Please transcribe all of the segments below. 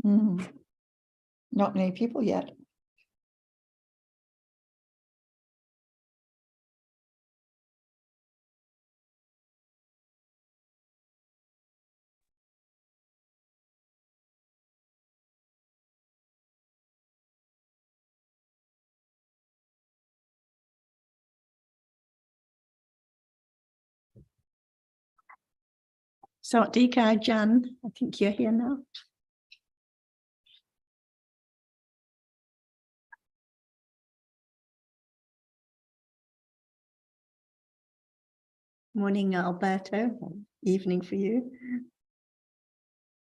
Not many people yet. So, Dika, Jan, I think you're here now. Morning, Alberto. Evening for you.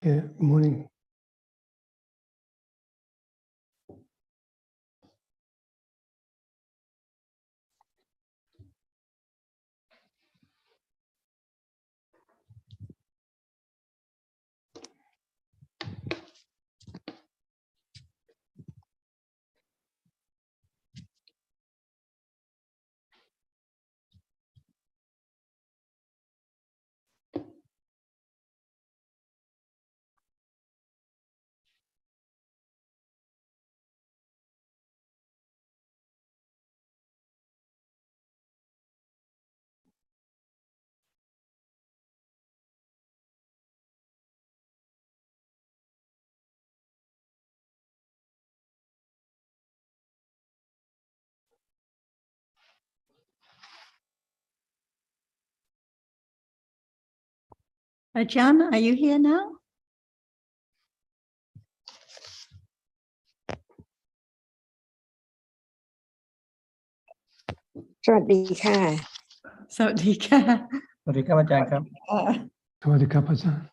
Yeah, morning. Jan, are you here now? Swadika. So, Dika. สวัสดีครับอาจารย์ครับ สวัสดีครับอาจารย์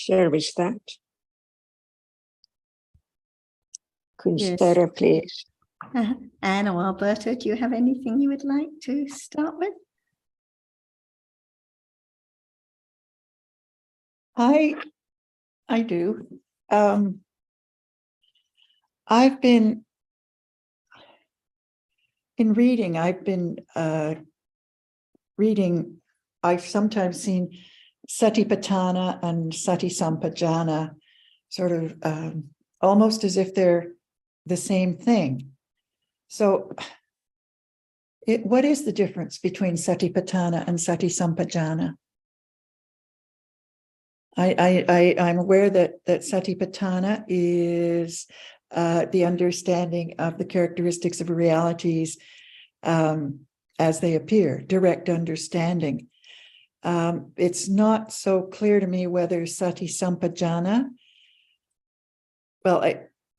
Shall we start? Could Yes. Sarah please? Anne or Alberto, do you have anything you would like to start with? I do. I've been in reading. I've been reading. I've sometimes seen Satipatthana and Sati Sampajana, sort of almost as if they're the same thing. So, what is the difference between Satipatthana and Sati Sampajana? I'm aware that Satipatthana is the understanding of the characteristics of realities as they appear, direct understanding. It's not so clear to me whether Sati Sampajana, well,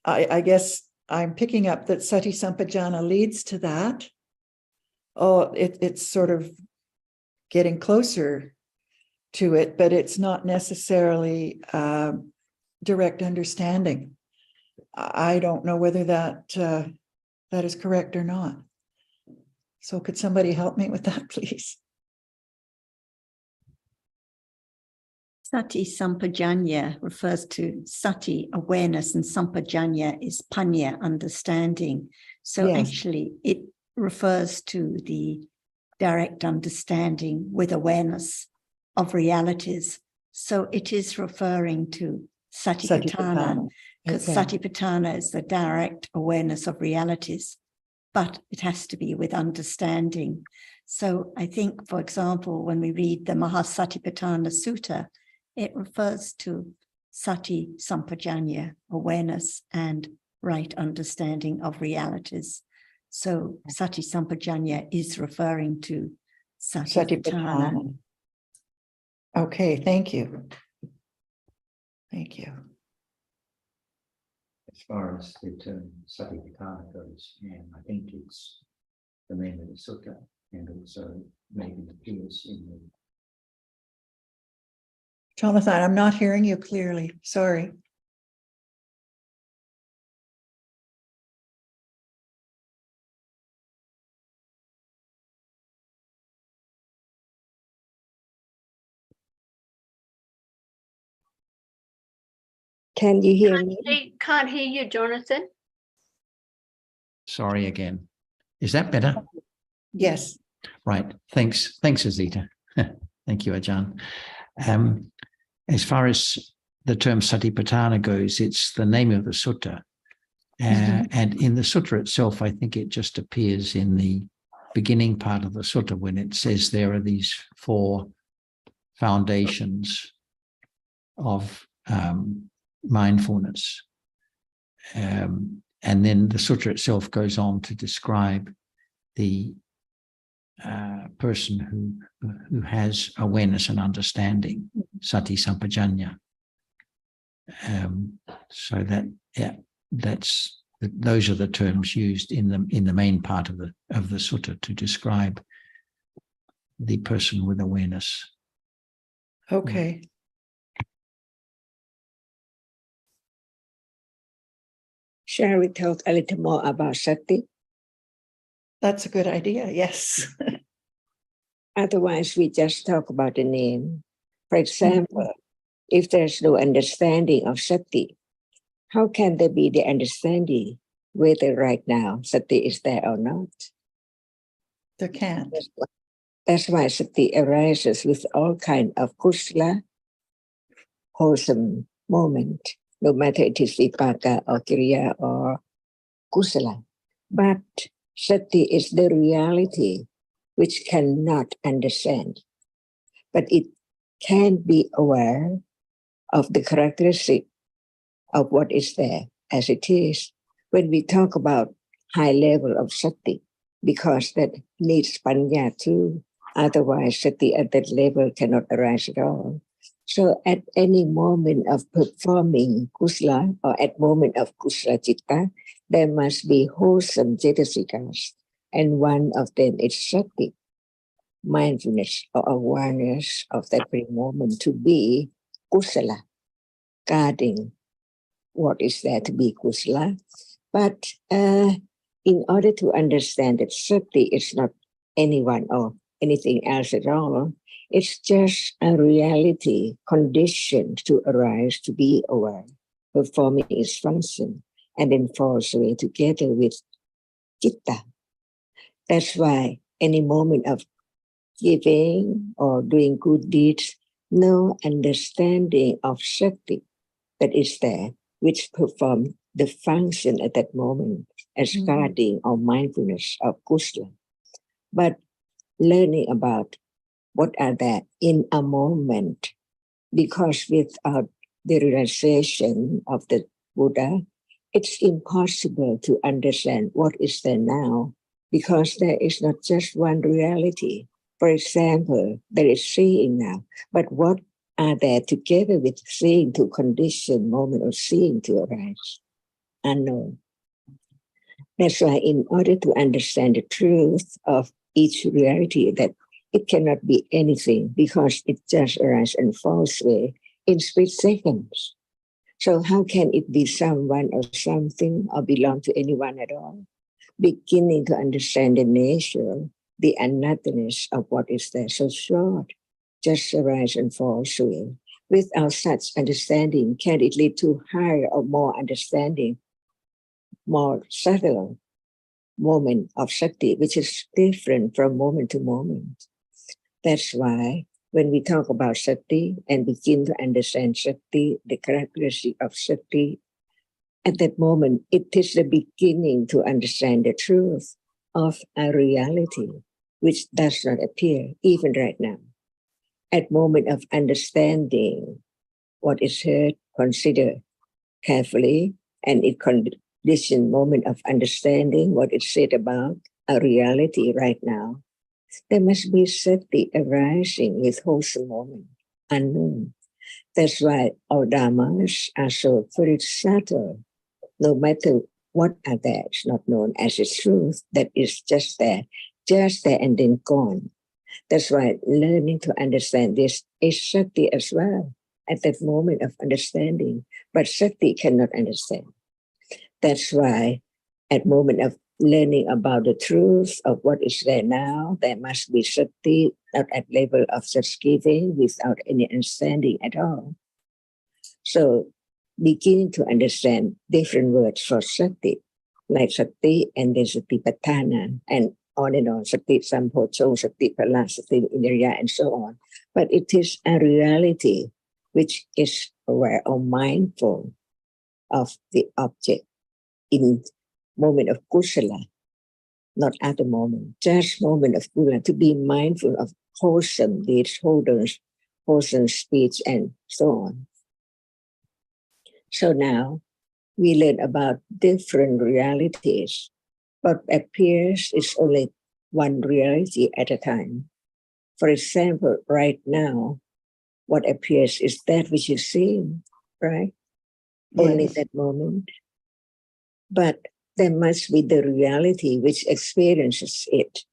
I guess I'm picking up that Sati Sampajana leads to that. Oh, it's sort of getting closer to it, but it's not necessarily direct understanding. I don't know whether that is correct or not. So could somebody help me with that, please? Sati Sampajanya refers to Sati, awareness, and Sampajanya is Panya, understanding. So Yes. actually it refers to the direct understanding with awareness of realities. So it is referring to Satipatthana, because Okay. Satipatthana is the direct awareness of realities, but it has to be with understanding. So I think, for example, when we read the Mahasatipatthana Sutta, it refers to Sati Sampajanya, awareness and right understanding of realities. So Sati Sampajanya is referring to Satipatthana. Satipatthana. Okay, thank you. Thank you. As far as the term Satipatthana goes, and I think it's the name of the sutta, and also maybe appears in the Jonathan, I'm not hearing you clearly. Sorry. Can you hear me? I can't hear you, Jonathan. Sorry again. Is that better? Yes. Right. Thanks, Azita. Thank you, Ajahn. As far as the term Satipatthana goes, it's the name of the sutta. And in the sutta itself, I think it just appears in the beginning part of the sutta when it says there are these 4 foundations of mindfulness. And then the sutta itself goes on to describe the person who has awareness and understanding, sati sampajanya. So those are the terms used in the main part of the sutta to describe the person with awareness. Okay. Shall we talk a little more about sati? That's a good idea. Yes. Otherwise, we just talk about the name. For example, if there's no understanding of sati, how can there be the understanding whether right now sati is there or not? There can't. That's why sati arises with all kinds of kusala, wholesome moment, no matter it is vipaka or kriya or kusala. But sati is the reality which cannot understand, but it can be aware of the characteristic of what is there as it is. When we talk about high level of sati, because that needs panya too, otherwise sati at that level cannot arise at all. So at any moment of performing kusala or at moment of kusala citta, there must be wholesome cetasikas, and one of them is sati, mindfulness or awareness of that very moment to be kusala, guarding what is there to be kusala. But in order to understand that sati is not anyone or anything else at all, it's just a reality conditioned to arise, to be aware, performing its function, and then falls away together with citta. That's why any moment of giving or doing good deeds, no understanding of sati that is there, which perform the function at that moment as guarding or mindfulness of kusala. But learning about what are there in a moment, because without the realization of the Buddha, it's impossible to understand what is there now, because there is not just one reality. For example, there is seeing now, but what are there together with seeing to condition moment of seeing to arise? Unknown. That's why in order to understand the truth of each reality, that it cannot be anything because it just arises and falls away in split seconds. So how can it be someone or something or belong to anyone at all? Beginning to understand the nature, the unnothingness of what is there so short, just arise and falls away. Without such understanding, can it lead to higher or more understanding, more subtle moment of sati, which is different from moment to moment? That's why when we talk about sati and begin to understand sati, the characteristic of sati, at that moment, it is the beginning to understand the truth of a reality which does not appear even right now. At moment of understanding what is heard, consider carefully, and it condition moment of understanding what is said about a reality right now. There must be sati arising with wholesome moment, unknown. That's why our dhammas are so very subtle. No matter what are there, it's not known as a truth that is just there and then gone. That's why learning to understand this is sati as well at that moment of understanding. But sati cannot understand. That's why at moment of learning about the truth of what is there now, there must be sati, not at level of just giving without any understanding at all. So beginning to understand different words for sati, like sati and then satipatthana, and on and on, sati, sampojong, sati, pala, sati, indriya, and so on. But it is a reality which is aware or mindful of the object in moment of kusala, not at the moment, just moment of kusala, to be mindful of wholesome deeds, wholesome speech, and so on. So now we learn about different realities. What appears is only one reality at a time. For example, right now, what appears is that which is seen, right? Only Yes. that moment. But there must be the reality which experiences it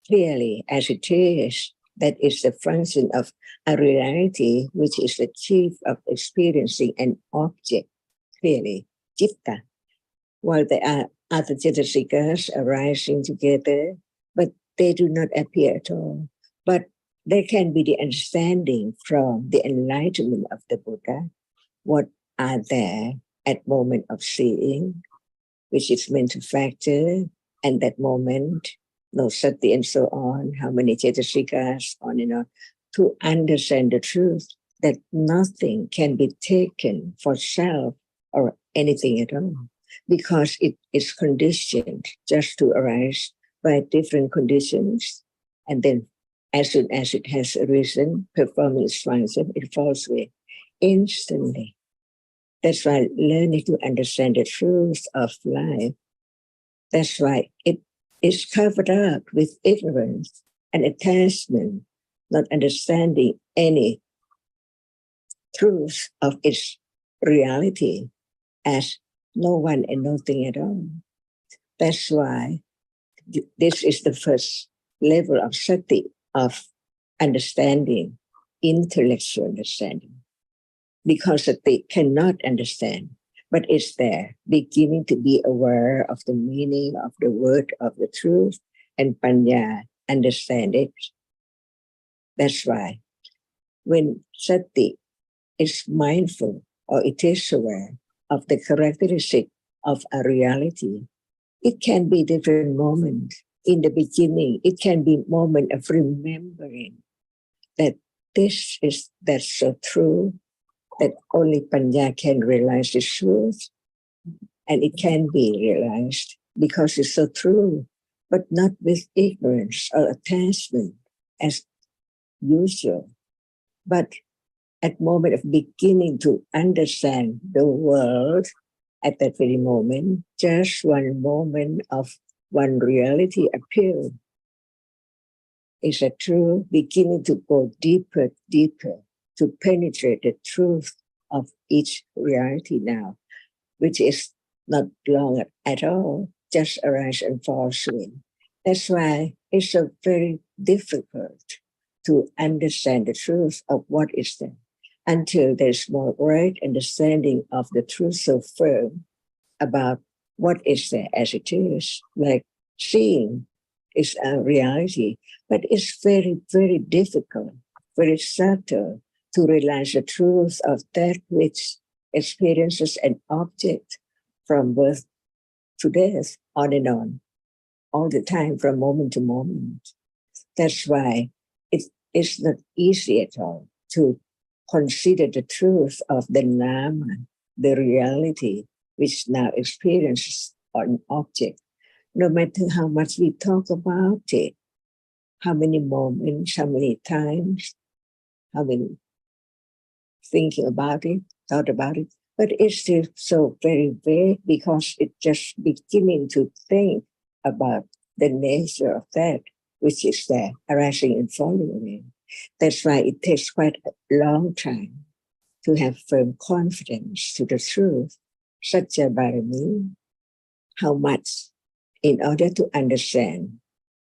clearly as it is. That is the function of a reality which is the chief of experiencing an object clearly, citta. While there are other cetasikas arising together, but they do not appear at all. But there can be the understanding from the enlightenment of the Buddha, what are there at moment of seeing, which is mental factor, and that moment, no sati and so on, how many cetasikas, on and on, to understand the truth that nothing can be taken for self or anything at all, because it is conditioned just to arise by different conditions, and then as soon as it has arisen, performing its function, it falls away instantly. That's why learning to understand the truth of life, that's why it is covered up with ignorance and attachment, not understanding any truth of its reality as no one and nothing at all. That's why this is the first level of sati, of understanding, intellectual understanding. Because sati cannot understand, but it's there, beginning to be aware of the meaning of the word of the truth, and panya, understand it. That's why when sati is mindful, or it is aware of the characteristic of a reality, it can be different moment. In the beginning, it can be moment of remembering that that's so true, that only panya can realize the truth, and it can be realized because it's so true, but not with ignorance or attachment as usual, but at moment of beginning to understand the world at that very moment, just one moment of one reality appeared. Is that true? Beginning to go deeper, deeper, to penetrate the truth of each reality now, which is not long at all, just arise and fall away. That's why it's so very difficult to understand the truth of what is there until there's more right understanding of the truth so firm about what is there as it is. Like seeing is a reality, but it's very, very difficult, very subtle to realize the truth of that which experiences an object from birth to death, on and on, all the time, from moment to moment. That's why it is not easy at all to consider the truth of the Dhamma, the reality which now experiences an object. No matter how much we talk about it, how many moments, how many times, how many thinking about it, thought about it, but it's still so very vague because it's just beginning to think about the nature of that which is there, arising and falling away. That's why it takes quite a long time to have firm confidence to the truth, such a barami, how much in order to understand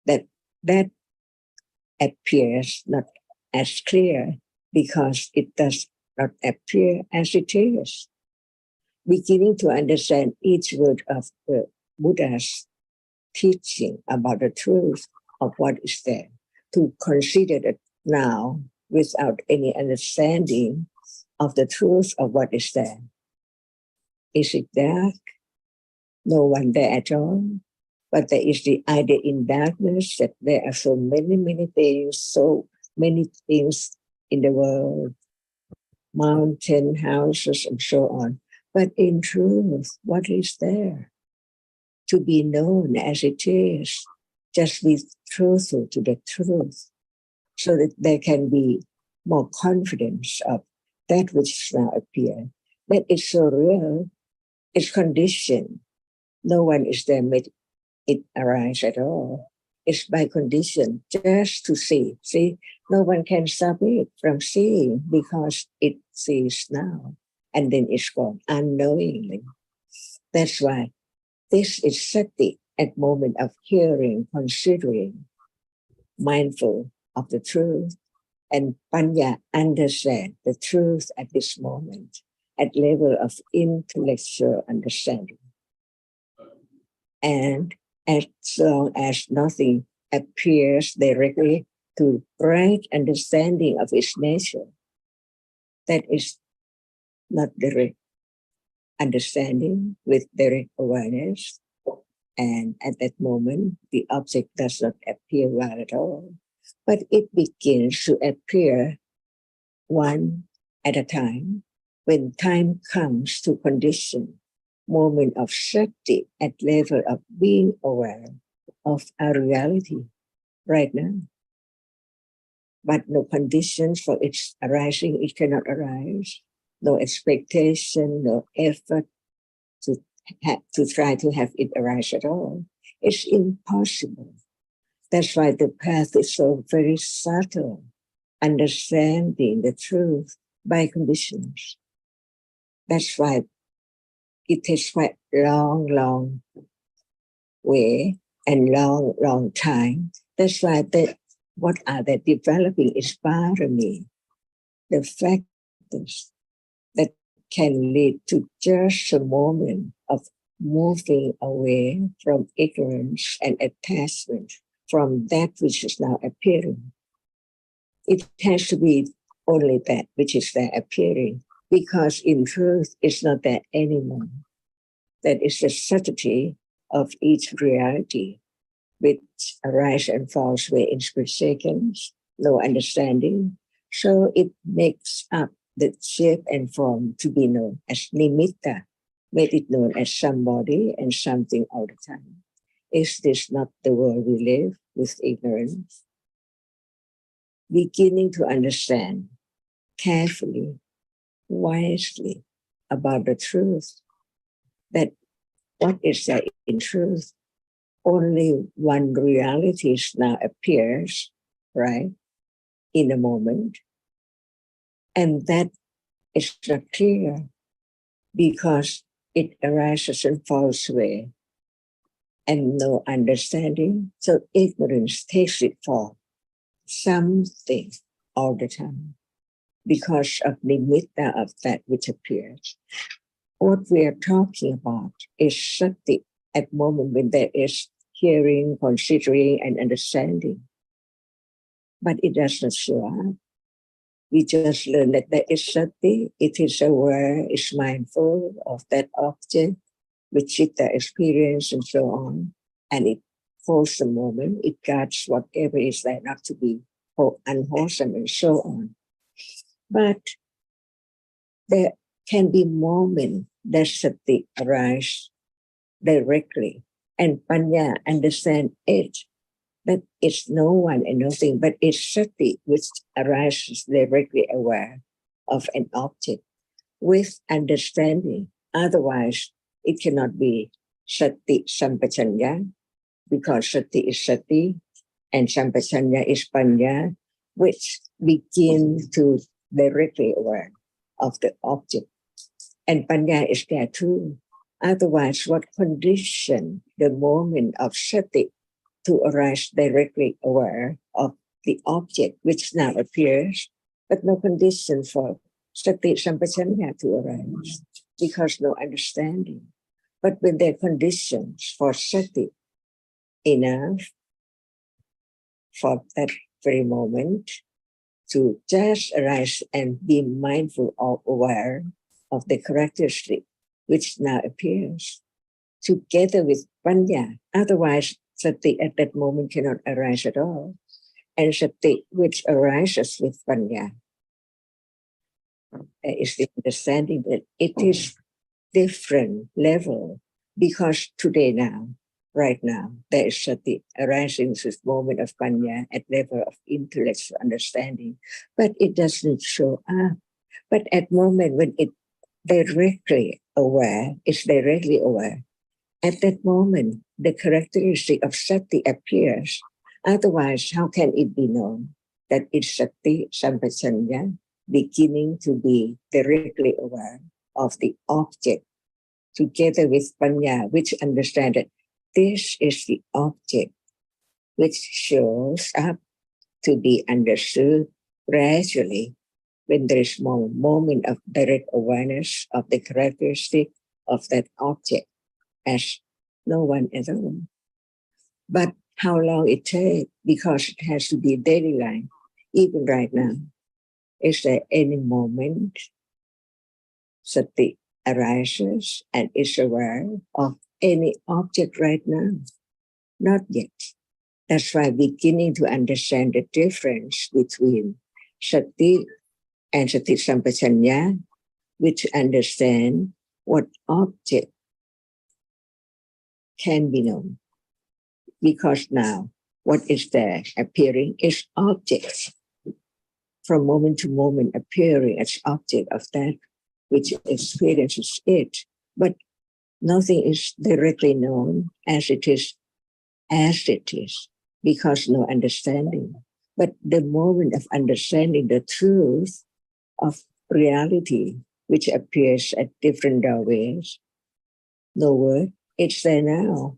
that that appears not as clear because it does not appear as it is. Beginning to understand each word of the Buddha's teaching about the truth of what is there, to consider it now without any understanding of the truth of what is there. Is it dark? No one there at all? But there is the idea in darkness that there are so many things in the world, mountain, houses, and so on. But in truth, what is there? To be known as it is, just be truthful to the truth, so that there can be more confidence of that which now appears. That is so real, it's conditioned. No one is there made it arise at all. It's by condition, just to see. See, no one can stop it from seeing because it sees now, and then it's gone unknowingly. That's why this is sati at moment of hearing, considering, mindful of the truth, and panya, understand the truth at this moment at level of intellectual understanding. And as long as nothing appears directly to right understanding of its nature, that is not direct understanding with direct awareness. And at that moment, the object does not appear well at all, but it begins to appear one at a time. When time comes to condition, moment of sati at level of being aware of our reality right now. But no conditions for its arising, it cannot arise. No expectation, no effort to try to have it arise at all. It's impossible. That's why the path is so very subtle, understanding the truth by conditions. That's why it takes quite long way and long time. That's why what are they developing is parami, the factors that can lead to just a moment of moving away from ignorance and attachment from that which is now appearing. It has to be only that which is there appearing, because in truth it's not there anymore. That is the subtlety of each reality, which arise and falls away in split seconds, no understanding. So it makes up the shape and form to be known as nimitta, made it known as somebody and something all the time. Is this not the world we live with ignorance? Beginning to understand carefully, wisely about the truth, that what is there in truth? Only one reality now appears, right, in a moment. And that is not clear because it arises and falls away and no understanding. So ignorance takes it for something all the time because of the nimitta of that which appears. What we are talking about is sati at moment when there is hearing, considering, and understanding. But it does not show up. We just learn that there is sati, it is aware, is mindful of that object, which chitta experience and so on. And it holds the moment, it guards whatever is there not to be unwholesome and so on. But there can be moments that sati arise directly and panya understand it, that it's no one and nothing, but it's sati which arises directly aware of an object with understanding. Otherwise, it cannot be sati sampachanya, because sati is sati and sampachanya is panya, which begin to directly aware of the object. And panya is there too. Otherwise, what condition the moment of sati to arise directly aware of the object which now appears, but no condition for sati sampachanya to arise because no understanding. But when there are conditions for sati enough for that very moment to just arise and be mindful or aware of the characteristic which now appears, together with panya. Otherwise, sati at that moment cannot arise at all. And sati which arises with panya is the understanding that it is different level, because today now, right now, there is sati arising this moment of panya at level of intellectual understanding, but it doesn't show up. But at moment when it directly aware, it's directly aware, at that moment, the characteristic of sati appears. Otherwise, how can it be known that it's sati sampajanya, beginning to be directly aware of the object, together with panya, which understand that this is the object, which shows up to be understood gradually when there is more moment of direct awareness of the characteristic of that object as no one at all. But how long it takes, because it has to be daily life, even right now. Is there any moment sati arises and is aware of any object right now? Not yet. That's why beginning to understand the difference between sati and sati sampajanya, which understand what object can be known. Because now what is there appearing is objects. From moment to moment appearing as object of that which experiences it. But nothing is directly known as it is, because no understanding. But the moment of understanding the truth of reality, which appears at different doorways, no word, it's there now.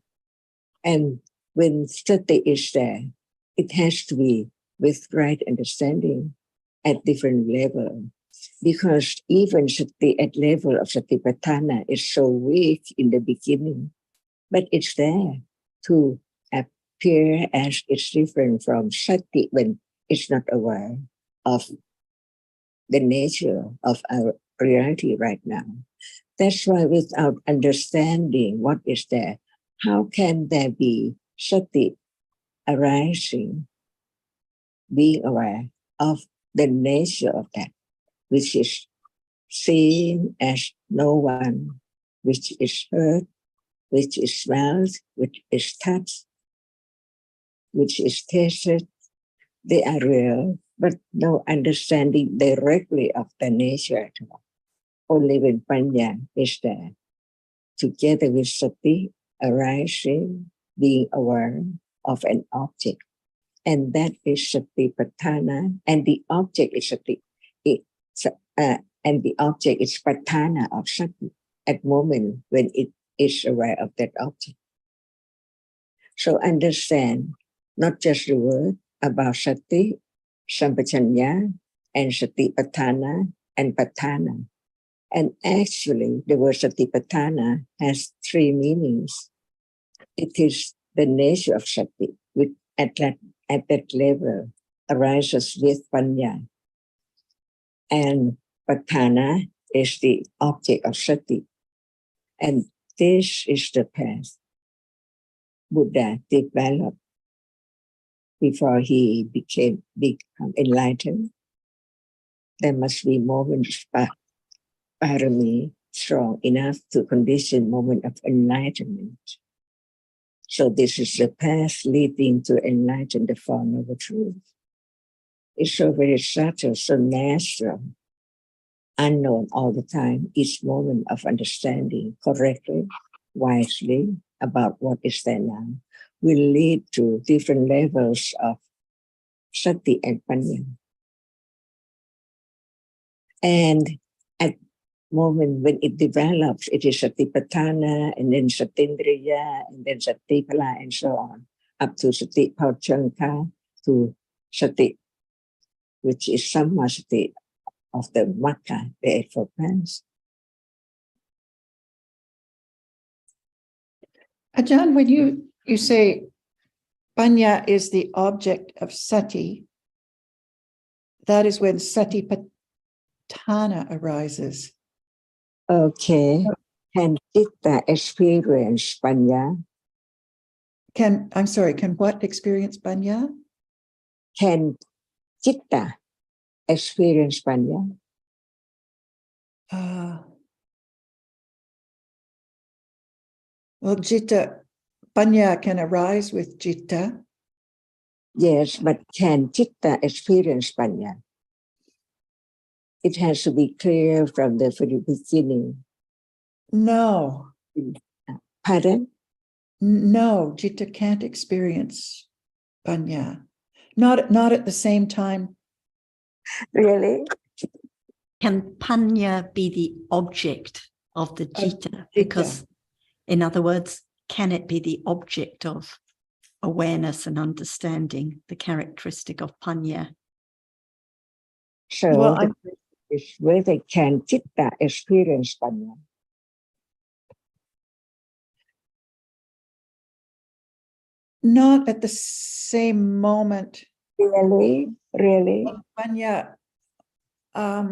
And when sati is there, it has to be with right understanding at different level. Because even sati at level of satipatthana is so weak in the beginning, but it's there to appear as it's different from sati when it's not aware of the nature of our reality right now. That's why without understanding what is there, how can there be sati arising, being aware of the nature of that, which is seen as no one, which is heard, which is smelled, which is touched, which is tasted. They are real, but no understanding directly of the nature at all. Only when panya is there, together with sati arising, being aware of an object. And that is satipatthana, and the object is sati. And the object is patthana of sati at moment when it is aware of that object. So understand not just the word about sati, sampajanya, and satipatthana and patthana. And actually, the word satipatthana has three meanings. It is the nature of sati, which at that level arises with panya. And patthana is the object of sati. And this is the path Buddha developed before he become enlightened. There must be moments of parami strong enough to condition moment of enlightenment. So this is the path leading to enlighten the Four Noble Truths. It's so very subtle, so natural, unknown all the time, each moment of understanding correctly, wisely about what is there now will lead to different levels of sati and panya. And at moment when it develops, it is satipatthana, and then satindriya, and then satipala, and so on, up to sati pauchanka, to sati, which is sammasati of the Makkah, the Eightfold Paths. Ajahn, when you say panya is the object of sati, that is when satipatthana arises. Okay. Can citta experience panya? Can what experience Panya? Can citta experience panya? Well, Jitta, Panya can arise with Jitta. Yes, but can citta experience panya? It has to be clear from the very beginning. No, Pardon? no, Jitta can't experience Panya. Not at the same time. Really? Can Panya be the object of the Jita? Because, in other words, can it be the object of awareness and understanding, the characteristic of Panya? So Well, the question is whether can citta experience panya? not at the same moment. Really? Really? Panya, I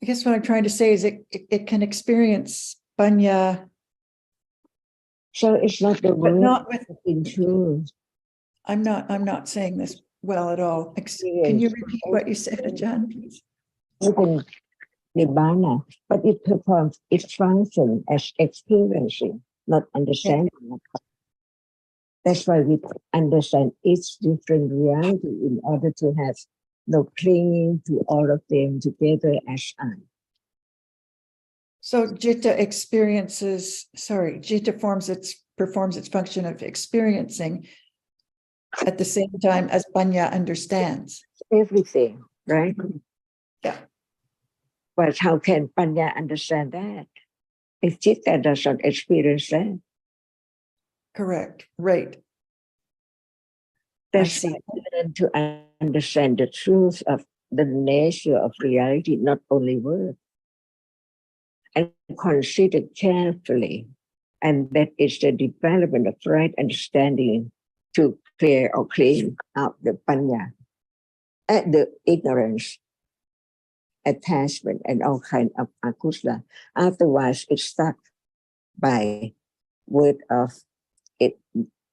guess what I'm trying to say is it can experience Panya, So it's not the but word not with. in truth. I'm not saying this well at all. Can you repeat what you said, Ajahn, please? Even nibbana, but it performs its function as experiencing, not understanding. That's why we understand each different reality in order to have no clinging to all of them together as I. So Jitta performs its function of experiencing at the same time as Panya understands. Everything, right? Yeah. But how can Panya understand that? If Chitta does not experience that, Correct. Right. that's see. why we learn to understand the truth of the nature of reality, not only word, and consider carefully. And that is the development of right understanding to clear or clean out the panya, the ignorance, attachment, and all kind of akusla. Otherwise, it's stuck by word of it,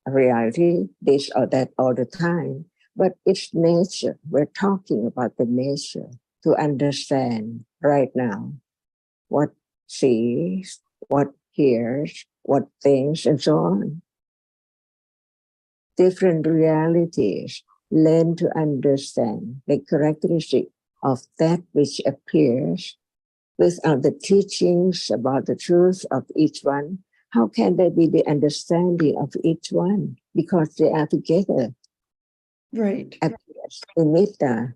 reality, this or that all the time. But it's nature. We're talking about the nature to understand right now what sees, what hears, what thinks, and so on. Different realities learn to understand the characteristic of that which appears without the teachings about the truth of each one. How can there be the understanding of each one? Because they are together. Right. Appears nimitta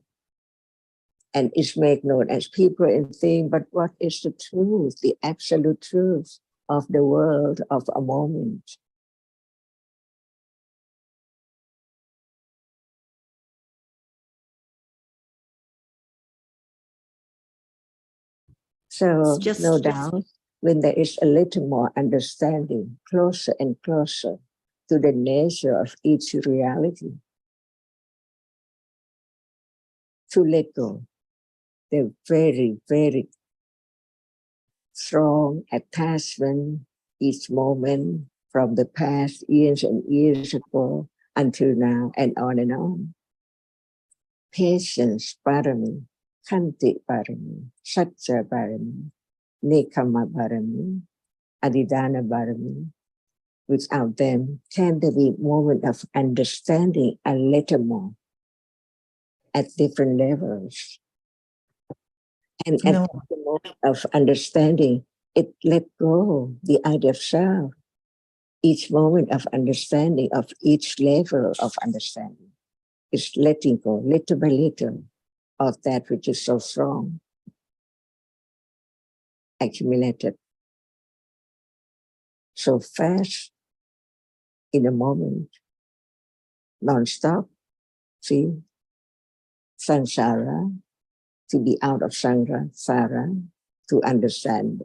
and is made known as people and things. But what is the truth, the absolute truth of the world of a moment? So no doubt, when there is a little more understanding, closer and closer to the nature of each reality, to let go the very, very strong attachment each moment from the past years and years ago until now and on and on. Patience, parami, khanti parami, satya parami, nekama parami, adidana parami. Without them, can there be moment of understanding a little more at different levels? And at the moment of understanding, it let go the idea of self. Each moment of understanding of each level of understanding is letting go little by little of that which is so strong, accumulated so fast in a moment, non-stop. See, samsara, to be out of samsara, to understand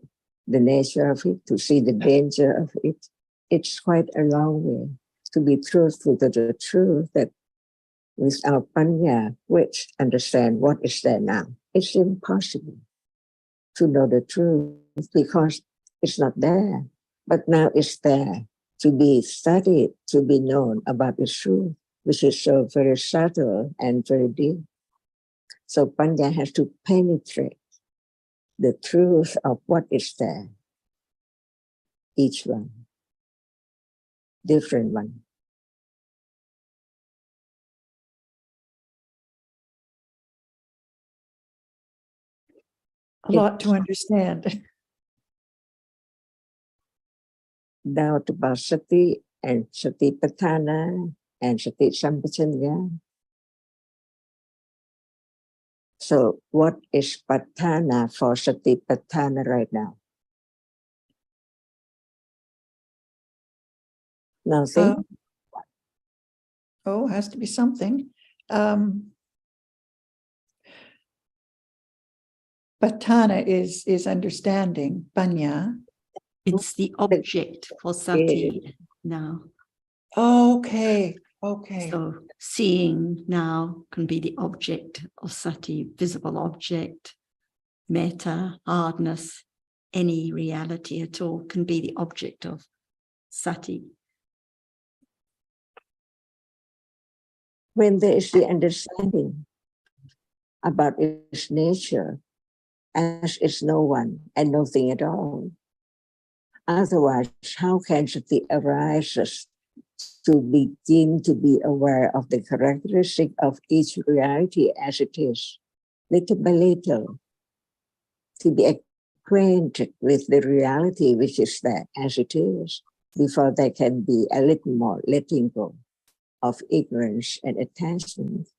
the nature of it, to see the danger of it. It's quite a long way to be truthful to the truth that without panya, which understand what is there now, it's impossible to know the truth. because it's not there, but now it's there to be studied, to be known about the truth, which is so very subtle and very deep. So Panya has to penetrate the truth of what is there, each one, different one. A lot to understand. Doubt about sati and satipatthana and sati sampajanya. So what is patthana for satipatthana right now? Nothing. Has to be something. Patthana is understanding, panya. It's the object for sati now. Okay. So seeing now can be the object of sati, visible object, metta, hardness, any reality at all can be the object of sati. When there is the understanding about its nature as it's no one and nothing at all. Otherwise, how can sati arise to begin to be aware of the characteristic of each reality as it is, little by little, to be acquainted with the reality which is there as it is, before there can be a little more letting go of ignorance and attachment.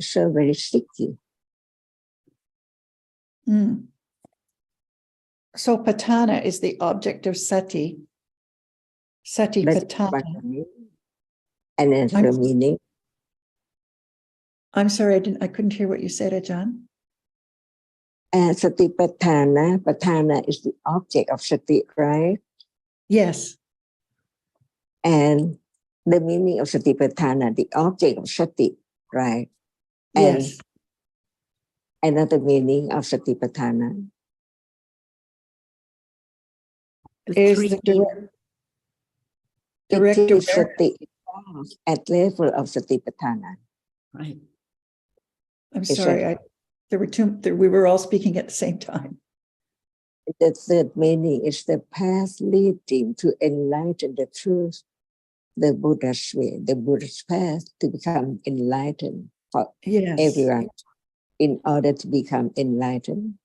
So very sticky. So patthana is the object of sati. Sati patthana. And then the meaning. I'm sorry, I couldn't hear what you said, Ajahn. And satipatthana, patthana is the object of sati, right? Yes. And the meaning of satipatthana, the object of sati, right? Yes. And another meaning of satipatthana is the direct it is awareness. sati at level of satipatthana. Right. I'm sorry, there were two. We were all speaking at the same time. The third meaning is the path leading to enlighten the truth, the Buddha's way, the Buddha's path to become enlightened for everyone. In order to become enlightened,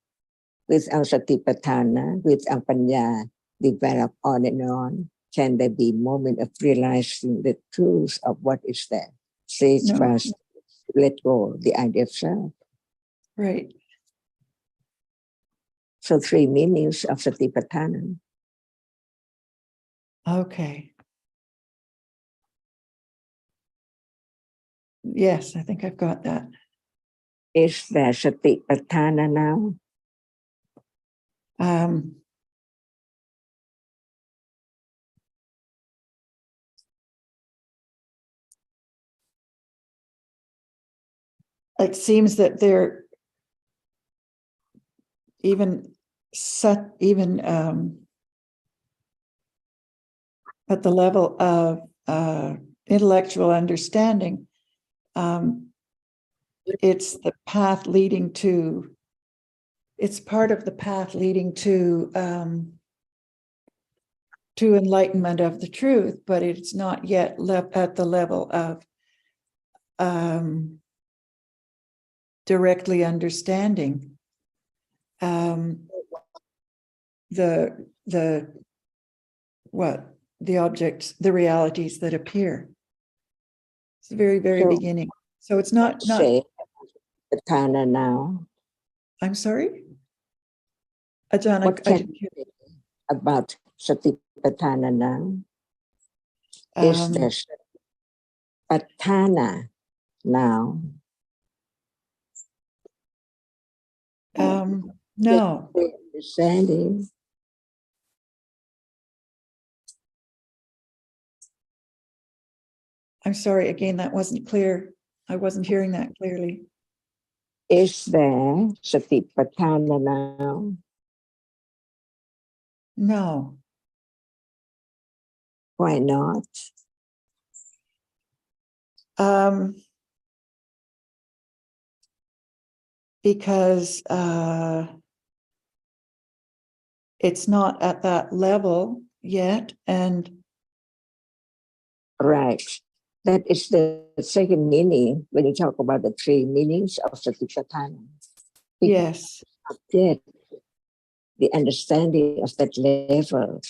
without satipatthana, without panya, develop on and on, can there be moment of realizing the truth of what is there? Sage first, let go the idea of self. Right. So three meanings of satipatthana. Okay. Yes, I think I've got that. Is there satipatthana now? It seems that they're even at the level of intellectual understanding, it's the path leading to, it's part of the path leading to enlightenment of the truth, but it's not yet at the level of directly understanding the objects, the realities that appear. It's the very, very beginning. So it's not Satipatthana now. I'm sorry, Ajahn, What I can didn't hear about satipatthana now? Is there patthana now? No. Understanding. I'm sorry, again, that wasn't clear. I wasn't hearing that clearly. Is there Satipatthana now? No. Why not? Because it's not at that level yet, and Right. That is the second meaning when you talk about the three meanings of Satipatthana. yes, Yet the understanding of that level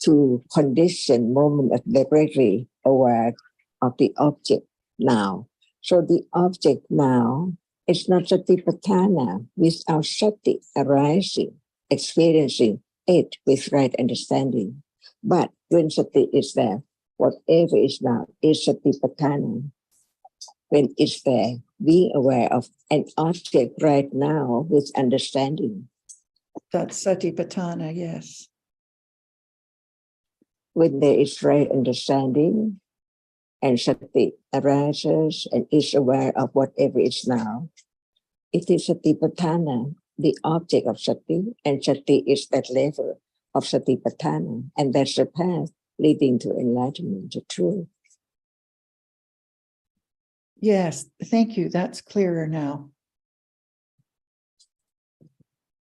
to condition moment of directly aware of the object now. So the object now is not Satipatthana without sati arising, experiencing it with right understanding. But when sati is there, whatever is now is Satipatthana. When it's there, being aware of an object right now with understanding. that's Satipatthana, yes. When there is right understanding and sati arises and is aware of whatever is now, it is Satipatthana, the object of sati, and sati is that level of Satipatthana, and that's the path leading to enlightenment, to truth. Yes, thank you. That's clearer now.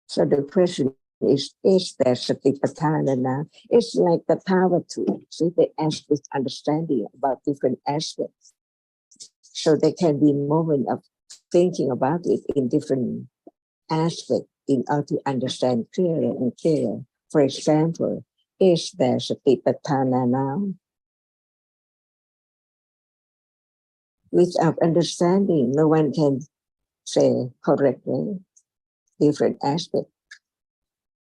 So the question is there Satipatthana now? It's like the power tool. So they ask with understanding about different aspects. So there can be a moment of thinking about it in different aspects in order to understand clearer and clearer. For example, is there Satipatthana now? Without understanding, no one can say correctly different aspects.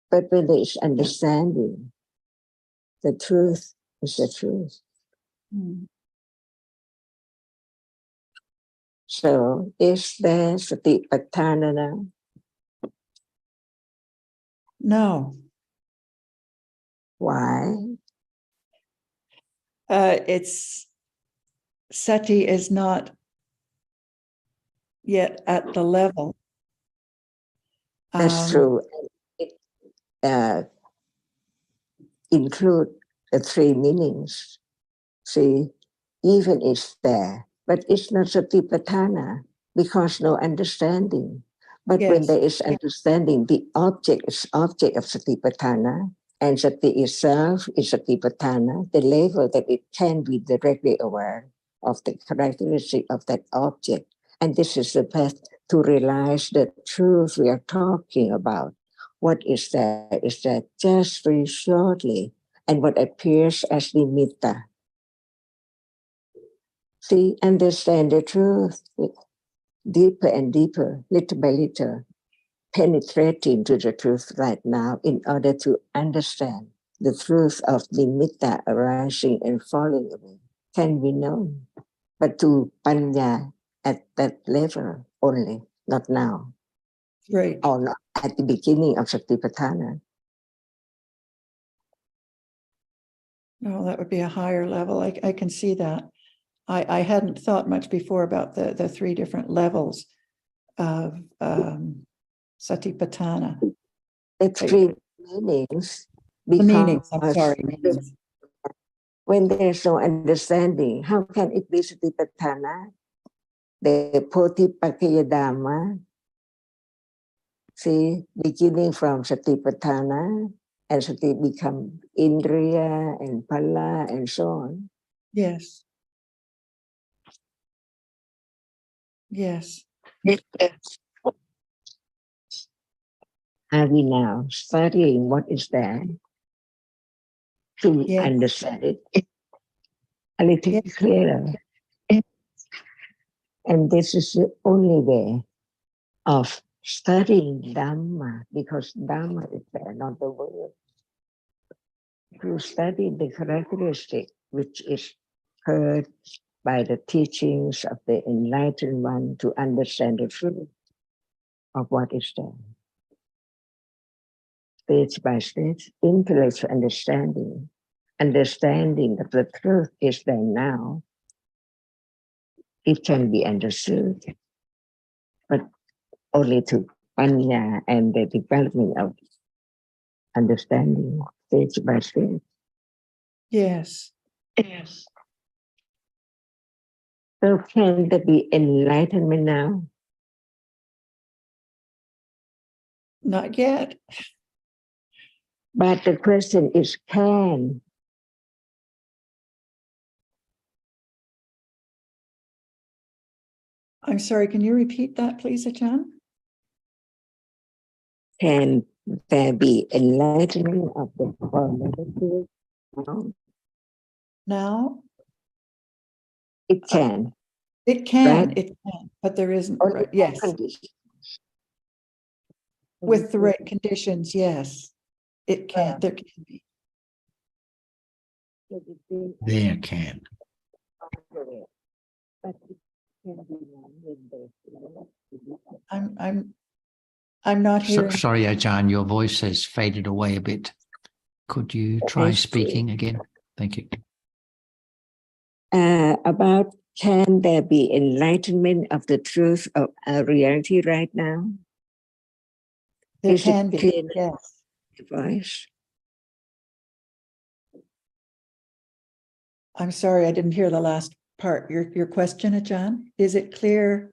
But when there is understanding, the truth is the truth. Hmm. So is there Satipatthana now? No, Why? it's sati is not yet at the level. That's true. It include the three meanings. See, even it's there, but it's not Satipatthana because no understanding. But when Yes, there is understanding, the object is object of Satipatthana, and sati itself is Satipatthana, the level that it can be directly aware of the characteristic of that object. And this is the path to realize the truth we are talking about. What is that? Is that just very shortly, and what appears as nimitta. See, understand the truth deeper and deeper, little by little, penetrating to the truth right now in order to understand the truth of nimitta arising and falling away can be known. But to panya at that level only, not now, great. or not at the beginning of Satipatthana. No, that would be a higher level. I can see that. I hadn't thought much before about the three different levels of Satipatthana. The three meanings, The meanings, I'm because sorry, meanings. when there's no understanding, how can it be Satipatthana? The Dhamma, see, beginning from Satipatthana, and Sati become Indriya and Pala and so on. Yes. Yes. Are we now studying what is there to Yes. understand it a little Yes. clearer? And this is the only way of studying Dhamma, because Dhamma is there, not the word. To study the characteristic which is heard by the teachings of the enlightened one to understand the truth of what is there. Stage by stage, intellectual understanding that the truth is there now, it can be understood. But only to panya and the development of understanding stage by stage. Yes. Yes. So can there be enlightenment now? Not yet. But the question is can. I'm sorry, can you repeat that, please, Ajahn? Can there be enlightenment of the formative now? Now? It can. It can, Right. it can, but there isn't, Only right? Yes. conditions. With the right conditions, yes. It can, there can be. There can. But it can be done when there's I'm not So, hearing. sorry, Ajahn, your voice has faded away a bit. Could you try speaking again? Thank you. About can there be enlightenment of the truth of our reality right now? There Is it can be, clear yes. voice? I'm sorry, I didn't hear the last part. Your question, Ajahn, is it clear?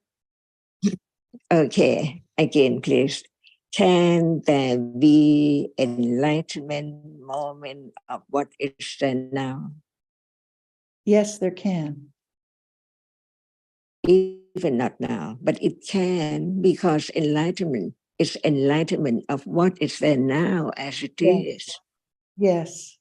Okay, again, please. Can there be enlightenment moment of what is there now? Yes, there can. Even not now, but it can, because enlightenment is enlightenment of what is there now as it is. Yes.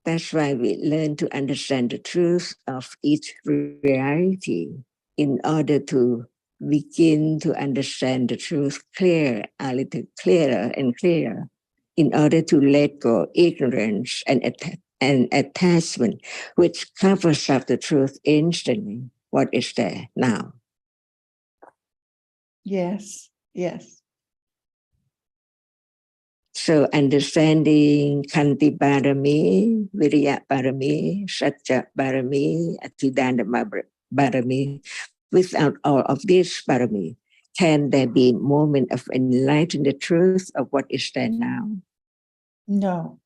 That's why we learn to understand the truth of each reality in order to begin to understand the truth a little clearer and clearer, in order to let go ignorance and attachment, which covers up the truth instantly. What is there now? Yes. Yes. So understanding Kanti Barami, Virya Barami, Satya Barami, Atidana Barami, without all of this Barami, can there be a moment of enlightening the truth of what is there now? No.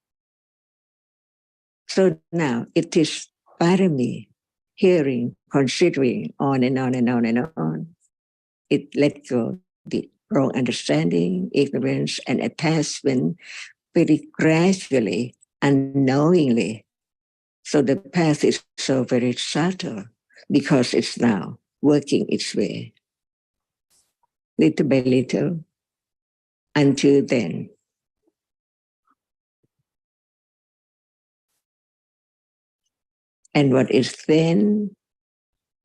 So now it is Barami, hearing, considering, on and on and on and on. It let go the wrong understanding, ignorance, and attachment very gradually, unknowingly. So the path is so very subtle because it's now working its way, little by little, until then. And what is then,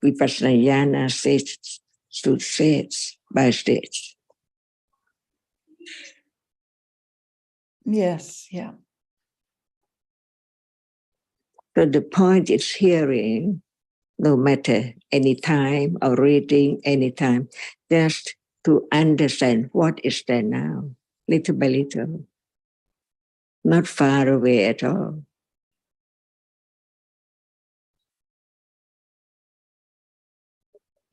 Vipassana stage to stage by stage. Yes. Yeah. So the point is hearing, no matter any time or reading anytime, just to understand what is there now, little by little, not far away at all.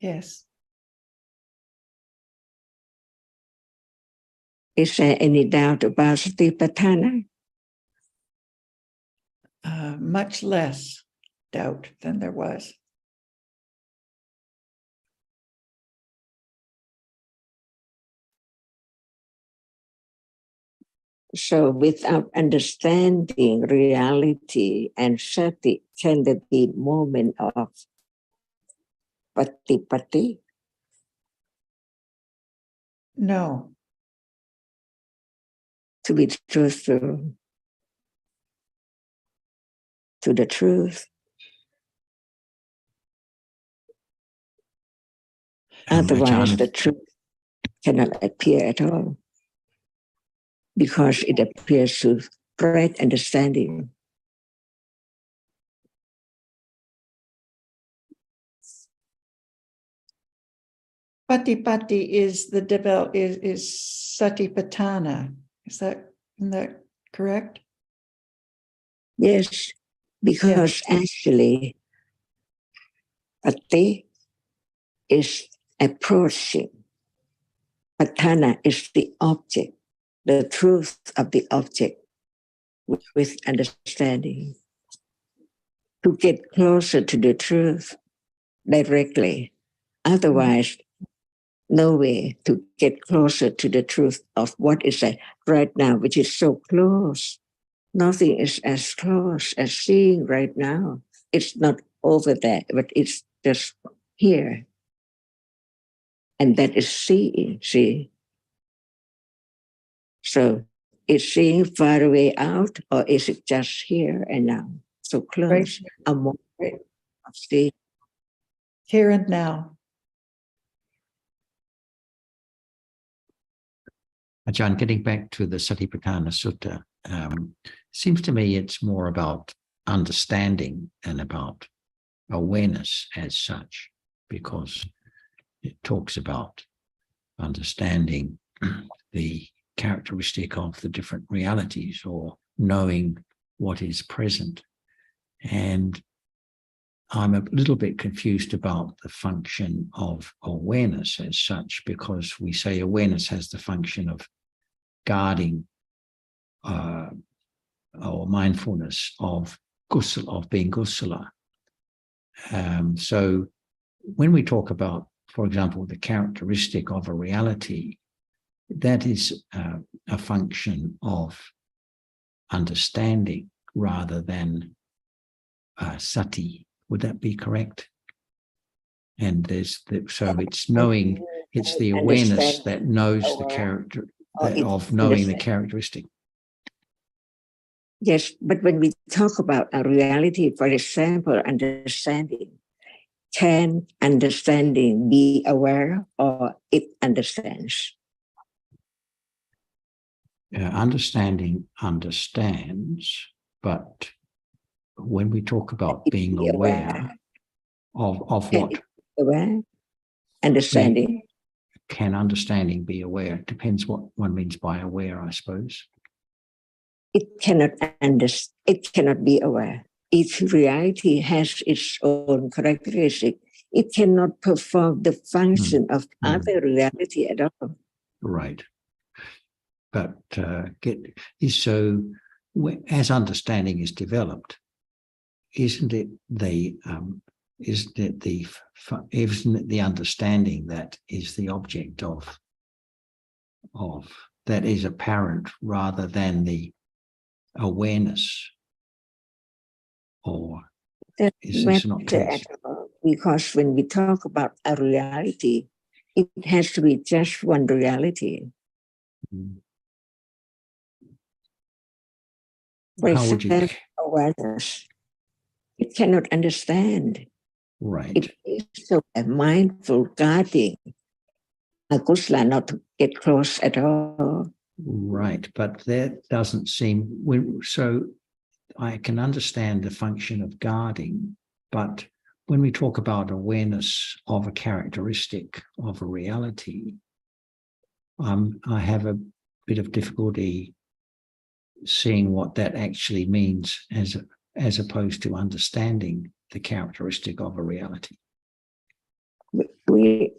Yes. Is there any doubt about Satipatthana? Much less doubt than there was. So without understanding reality and sati, can there be moment of patipati? No. To be truthful to the truth. Otherwise, the truth cannot appear at all because it appears to right understanding. Patipati is the is Satipatthana. Isn't that correct? Yes, because actually, pati is approaching. Patthana is the object, the truth of the object with understanding. To get closer to the truth directly. Otherwise, no way to get closer to the truth of what is right now, which is so close. Nothing is as close as seeing right now. It's not over there, but it's just here. And that is seeing, see. So is seeing far away out, or is it just here and now? So close. Right. A moment of seeing. Here and now. Ajahn, getting back to the Satipatthana Sutta, seems to me it's more about understanding and about awareness as such, because it talks about understanding the characteristic of the different realities or knowing what is present. And I'm a little bit confused about the function of awareness as such, because we say awareness has the function of guarding or mindfulness of kusala, of being kusala. So when we talk about, for example, the characteristic of a reality, that is a function of understanding rather than sati. Would that be correct? And so it's knowing, it's the awareness that knows the character of knowing the characteristic. Yes, but when we talk about a reality, for example, understanding, can understanding be aware or it understands? Understanding understands, but when we talk about being Be aware of Can what? it be aware? Understanding? Can understanding be aware? It depends what one means by aware, I suppose. It cannot it cannot be aware. Each reality has its own characteristic. It cannot perform the function of other reality at all. Right. But as understanding is developed, isn't it the understanding that is the object of that is apparent rather than the awareness? Or is this not the case? Because when we talk about a reality, it has to be just one reality. For example, awareness. It cannot understand. Right. It is so mindful guarding a kusala not to get close at all. Right, but that doesn't seem so. I can understand the function of guarding, but when we talk about awareness of a characteristic of a reality, I have a bit of difficulty seeing what that actually means as opposed to understanding the characteristic of a reality. We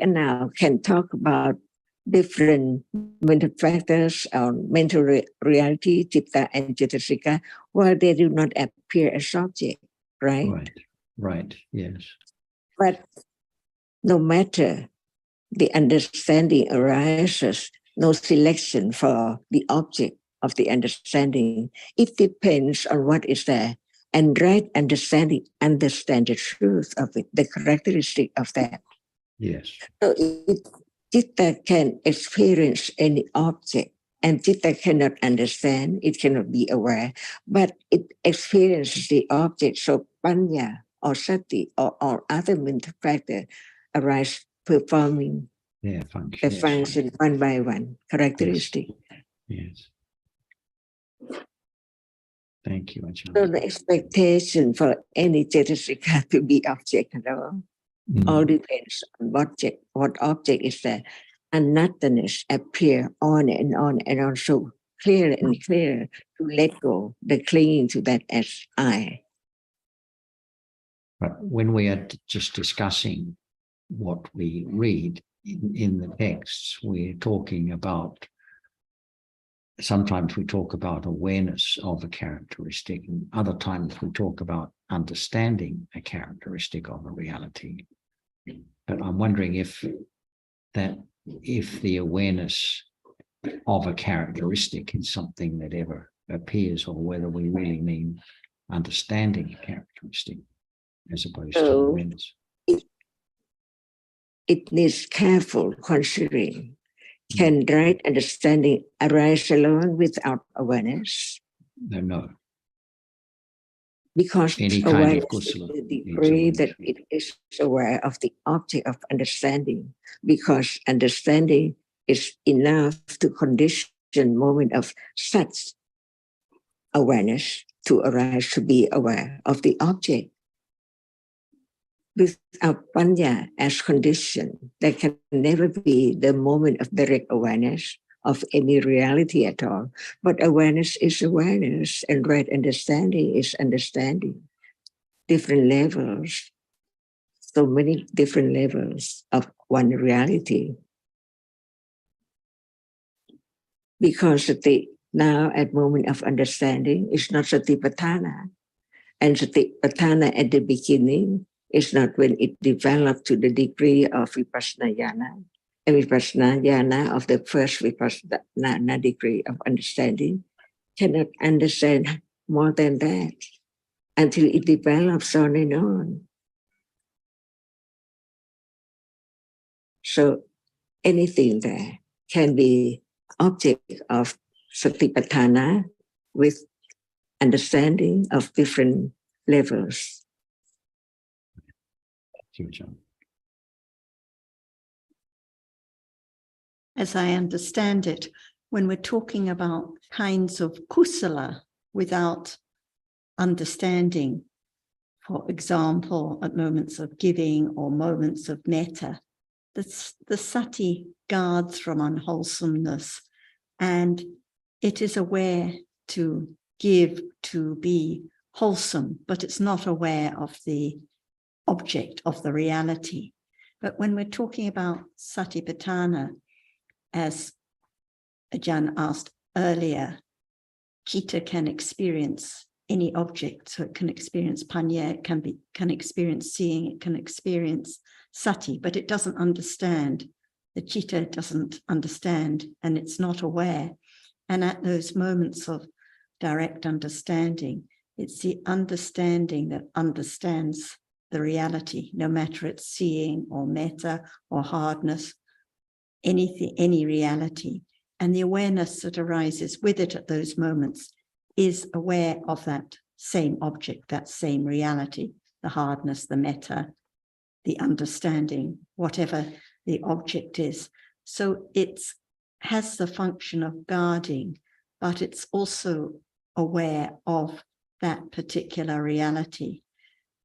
now can talk about different mental factors or mental reality, citta and cetasika, where they do not appear as object, right? Right, yes. But no matter the understanding arises, no selection for the object of the understanding. It depends on what is there. And right understanding, understand the truth of it, the characteristic of that. Yes. So citta can experience any object, and citta cannot understand, it cannot be aware, but it experiences the object. So panya or sati or other mental factor arise performing the function one by one, characteristic. Yes. Thank you, Ajahn. So the expectation for any cetasika to be object at all depends on what object is there. And nothingness appear on and on and on, so clearer and clearer to let go, the clinging to that as I. But when we are just discussing what we read in the texts. We're talking about, sometimes we talk about awareness of a characteristic, and other times we talk about understanding a characteristic of a reality. But I'm wondering if the awareness of a characteristic is something that ever appears, or whether we really mean understanding a characteristic as opposed to So awareness. it needs careful considering. Can right understanding arise alone without awareness? No. Because Any kind awareness of is kusala the needs degree that awareness. it is aware of the object of understanding, because understanding is enough to condition moment of such awareness to arise, to be aware of the object. Without panya as condition, there can never be the moment of direct awareness of any reality at all. But awareness is awareness, and right understanding is understanding. Different levels, so many different levels of one reality. Because now at moment of understanding is not satipatthana, and satipatthana at the beginning is not when it developed to the degree of vipassana jnana, and vipassana jnana of the first vipassana degree of understanding cannot understand more than that until it develops on and on. So anything there can be object of satipatthana with understanding of different levels. As I understand it, when we're talking about kinds of kusala without understanding, for example, at moments of giving or moments of metta, the sati guards from unwholesomeness, and it is aware to give, to be wholesome, but it's not aware of the object of the reality. But when we're talking about satipatthana, as Ajahn asked earlier, citta can experience any object, so it can experience panya, it can experience seeing, it can experience sati, but it doesn't understand. The citta doesn't understand, and it's not aware. And at those moments of direct understanding, it's the understanding that understands the reality, no matter it's seeing or metta or hardness, anything, any reality. And the awareness that arises with it at those moments is aware of that same object, that same reality, the hardness, the metta, the understanding, whatever the object is. So it has the function of guarding, but it's also aware of that particular reality.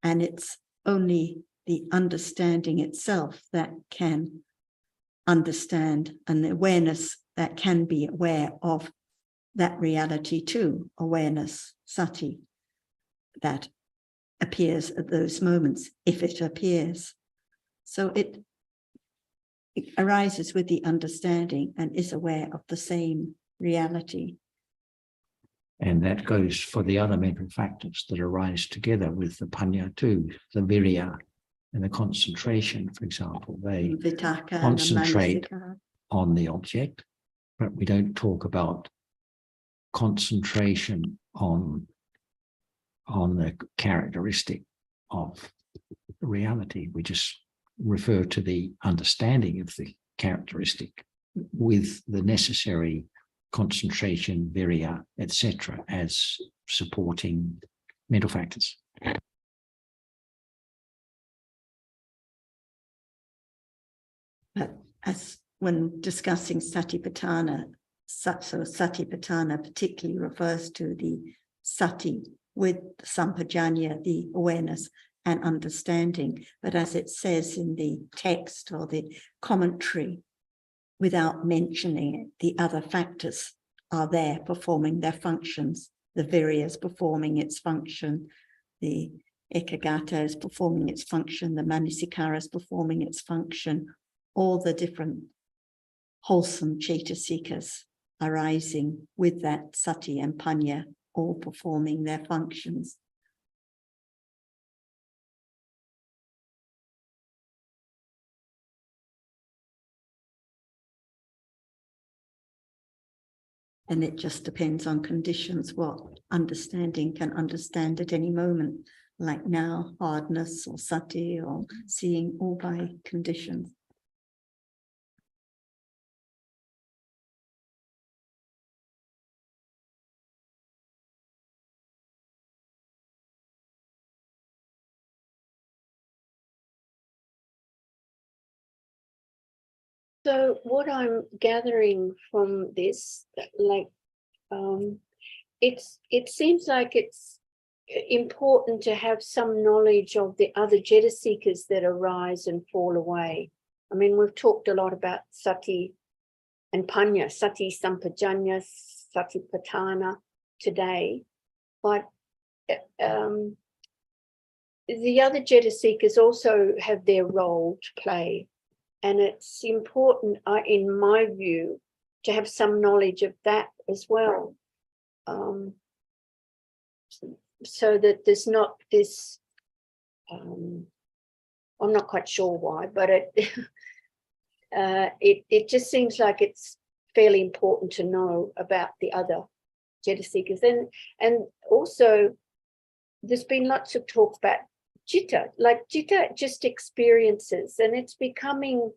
And it's only the understanding itself that can understand, and the awareness that can be aware of that reality too, awareness, sati, that appears at those moments, if it appears. So it arises with the understanding and is aware of the same reality. And that goes for the other mental factors that arise together with the panya too, the virya and the concentration, for example. They Vitaka concentrate and manisika. on the object, but we don't talk about concentration on the characteristic of reality. We just refer to the understanding of the characteristic with the necessary concentration, virya, etc., as supporting mental factors. But as when discussing satipatthana, so satipatthana particularly refers to the sati with sampajanya, the awareness and understanding. But as it says in the text or the commentary, without mentioning it, the other factors are there performing their functions. The virya is performing its function, the ekagata is performing its function, the manasikara is performing its function, all the different wholesome cetasikas arising with that sati and panya all performing their functions. And it just depends on conditions, what understanding can understand at any moment, like now, hardness or sati or seeing, all by conditions. So what I'm gathering from this, like, it seems like it's important to have some knowledge of the other jetasikas that arise and fall away. I mean, we've talked a lot about sati and panya, sati sampajanya, satipatthana today, but the other jetasikas also have their role to play. And it's important, in my view, to have some knowledge of that as well. So that there's not this, I'm not quite sure why, but it just seems like it's fairly important to know about the other jetasikas. And also, there's been lots of talk about jitta, like jitta just experiences, and it's becoming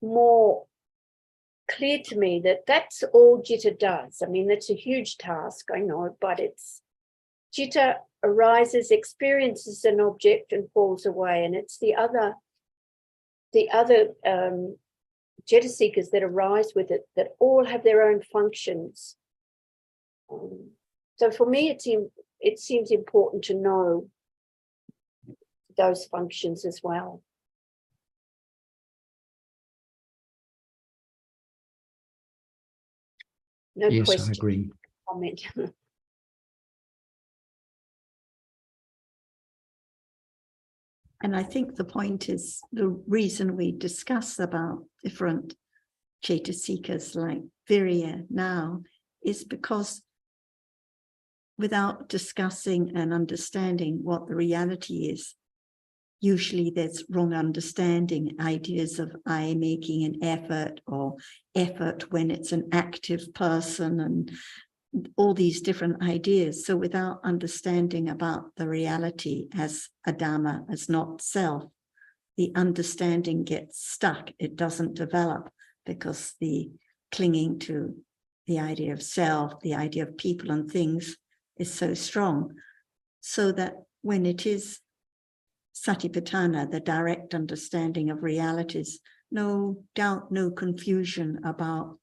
more clear to me that that's all jitta does. I mean, that's a huge task, I know, but it's jitta arises, experiences an object and falls away, and it's the other jetasikas that arise with it that all have their own functions. So for me, it seems important to know those functions as well. No Yes, question. I agree. Comment. And I think the point is, the reason we discuss about different cetasikas like virya now is because without discussing and understanding what the reality is, usually there's wrong understanding, ideas of I making an effort, or effort when it's an active person, and all these different ideas. So without understanding about the reality as a Dhamma, as not self, the understanding gets stuck. It doesn't develop because the clinging to the idea of self, the idea of people and things is so strong. So that when it is Satipatthana, the direct understanding of realities, no doubt, no confusion about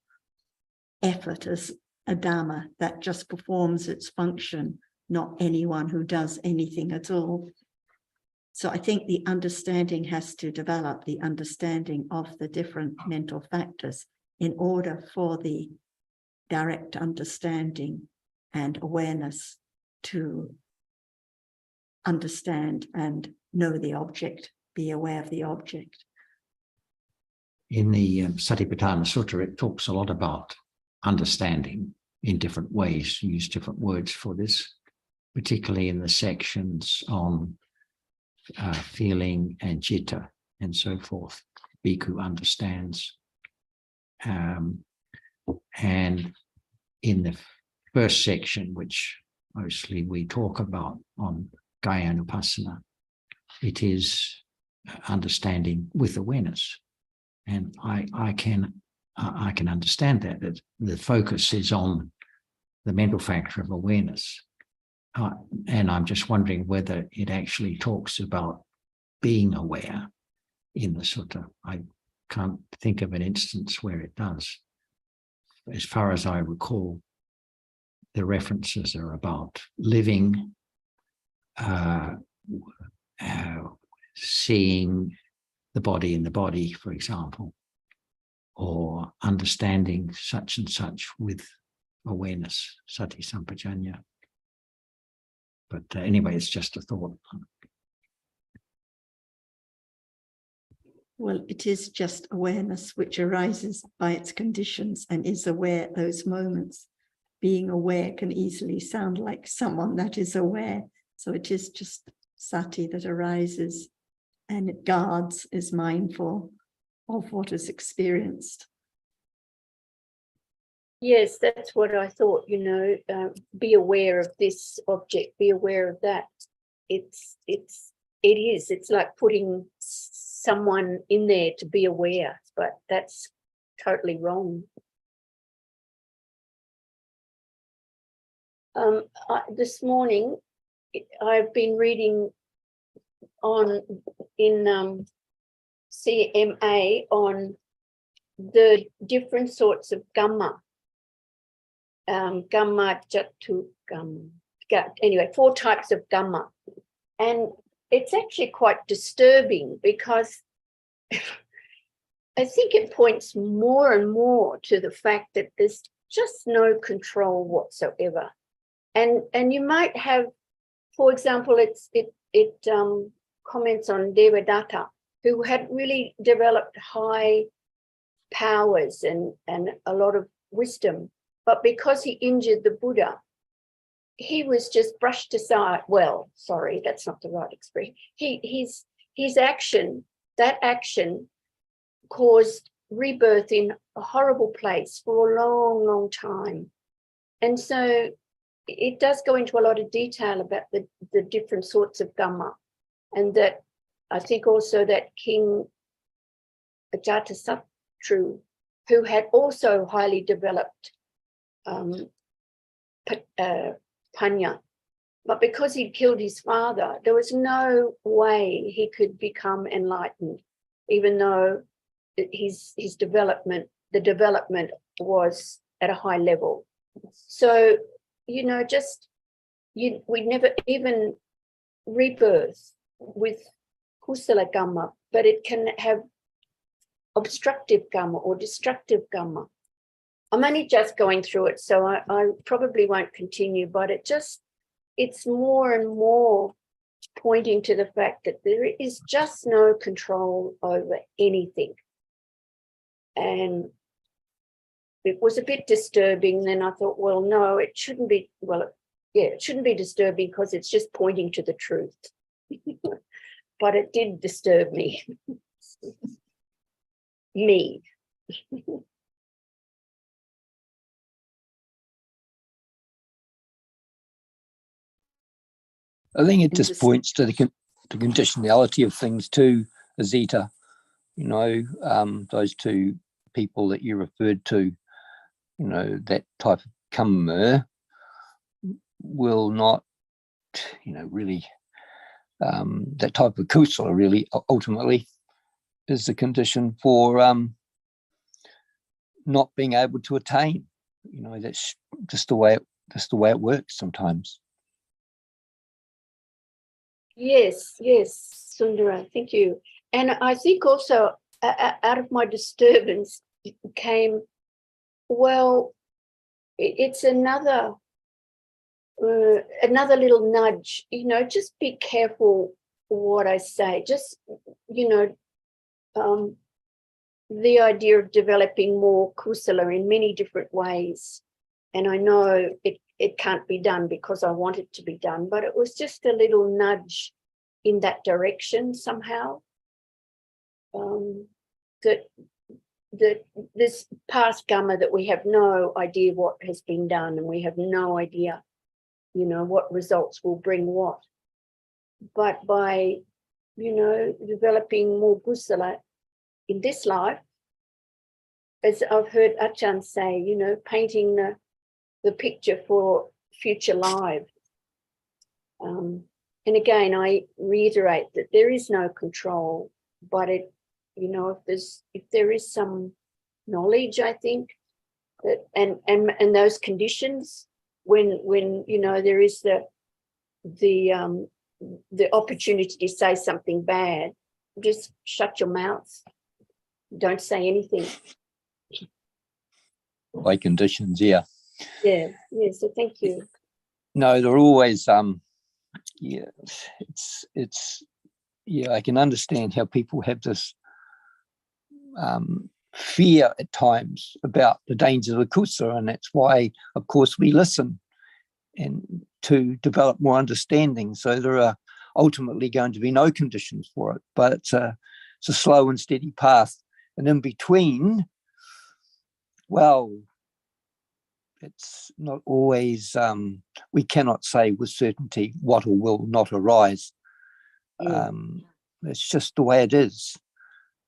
effort as a Dhamma that just performs its function, not anyone who does anything at all. So I think the understanding has to develop, the understanding of the different mental factors, in order for the direct understanding and awareness to understand and know the object, be aware of the object. In the Satipatthana Sutta, it talks a lot about understanding in different ways, use different words for this, particularly in the sections on feeling and citta and so forth. Bhikkhu understands. And in the first section, which mostly we talk about on Kayanupassana, it is understanding with awareness. And I can understand that the focus is on the mental factor of awareness. And I'm just wondering whether it actually talks about being aware in the sutta. I can't think of an instance where it does. As far as I recall, the references are about living, seeing the body in the body, for example, or understanding such and such with awareness, sati sampajanya. But anyway, it's just a thought. Well, it is just awareness which arises by its conditions and is aware at those moments. Being aware can easily sound like someone that is aware. So it is just sati that arises, and it guards, is mindful of what is experienced. Yes, that's what I thought, be aware of this object, be aware of that. It's like putting someone in there to be aware, but that's totally wrong. This morning, I've been reading in CMA on the different sorts of Dhamma. Dhamma, Jatu, anyway, 4 types of Dhamma. And it's actually quite disturbing because I think it points more and more to the fact that there's just no control whatsoever. And you might have, for example, it comments on Devadatta, who had really developed high powers and a lot of wisdom. But because he injured the Buddha, he was just brushed aside. Well, sorry, that's not the right expression. His action, that action caused rebirth in a horrible place for a long, long time. And so it does go into a lot of detail about the different sorts of Dhamma. And that I think also that King Ajatasattu, who had also highly developed Panya, but because he'd killed his father, there was no way he could become enlightened, even though his development, the development was at a high level. So, we never even rebirth with kusala Dhamma, but it can have obstructive Dhamma or destructive Dhamma. I'm only just going through it, so I probably won't continue, but it's more and more pointing to the fact that there is just no control over anything. And it was a bit disturbing. Then I thought, well, no, it shouldn't be. Well, it shouldn't be disturbing because it's just pointing to the truth. But it did disturb me. Me. I think it And just just- points to the conditionality of things too, Azita. Those 2 people that you referred to, that type of kamma will not, really, that type of kusala really ultimately is the condition for not being able to attain. That's just the way it works sometimes. Yes, Sundara, thank you. And I think also out of my disturbance came, well, it's another little nudge, just be careful what I say. Just, the idea of developing more kusala in many different ways. And I know it can't be done because I want it to be done, but it was just a little nudge in that direction somehow. That this past Dhamma that we have no idea what has been done, and we have no idea, what results will bring what. But by, developing more kusala in this life, as I've heard Achan say, painting the picture for future lives. And again, I reiterate that there is no control, but if there is some knowledge, I think that and those conditions when there is the opportunity to say something bad, just shut your mouth. Don't say anything. By conditions, yeah. Yeah. So thank you. No, they're always I can understand how people have this fear at times about the dangers of kusala, and that's why, of course, we listen and to develop more understanding. So there are ultimately going to be no conditions for it, but it's a slow and steady path. And in between, well, it's not always, we cannot say with certainty what or will not arise. It's just the way it is.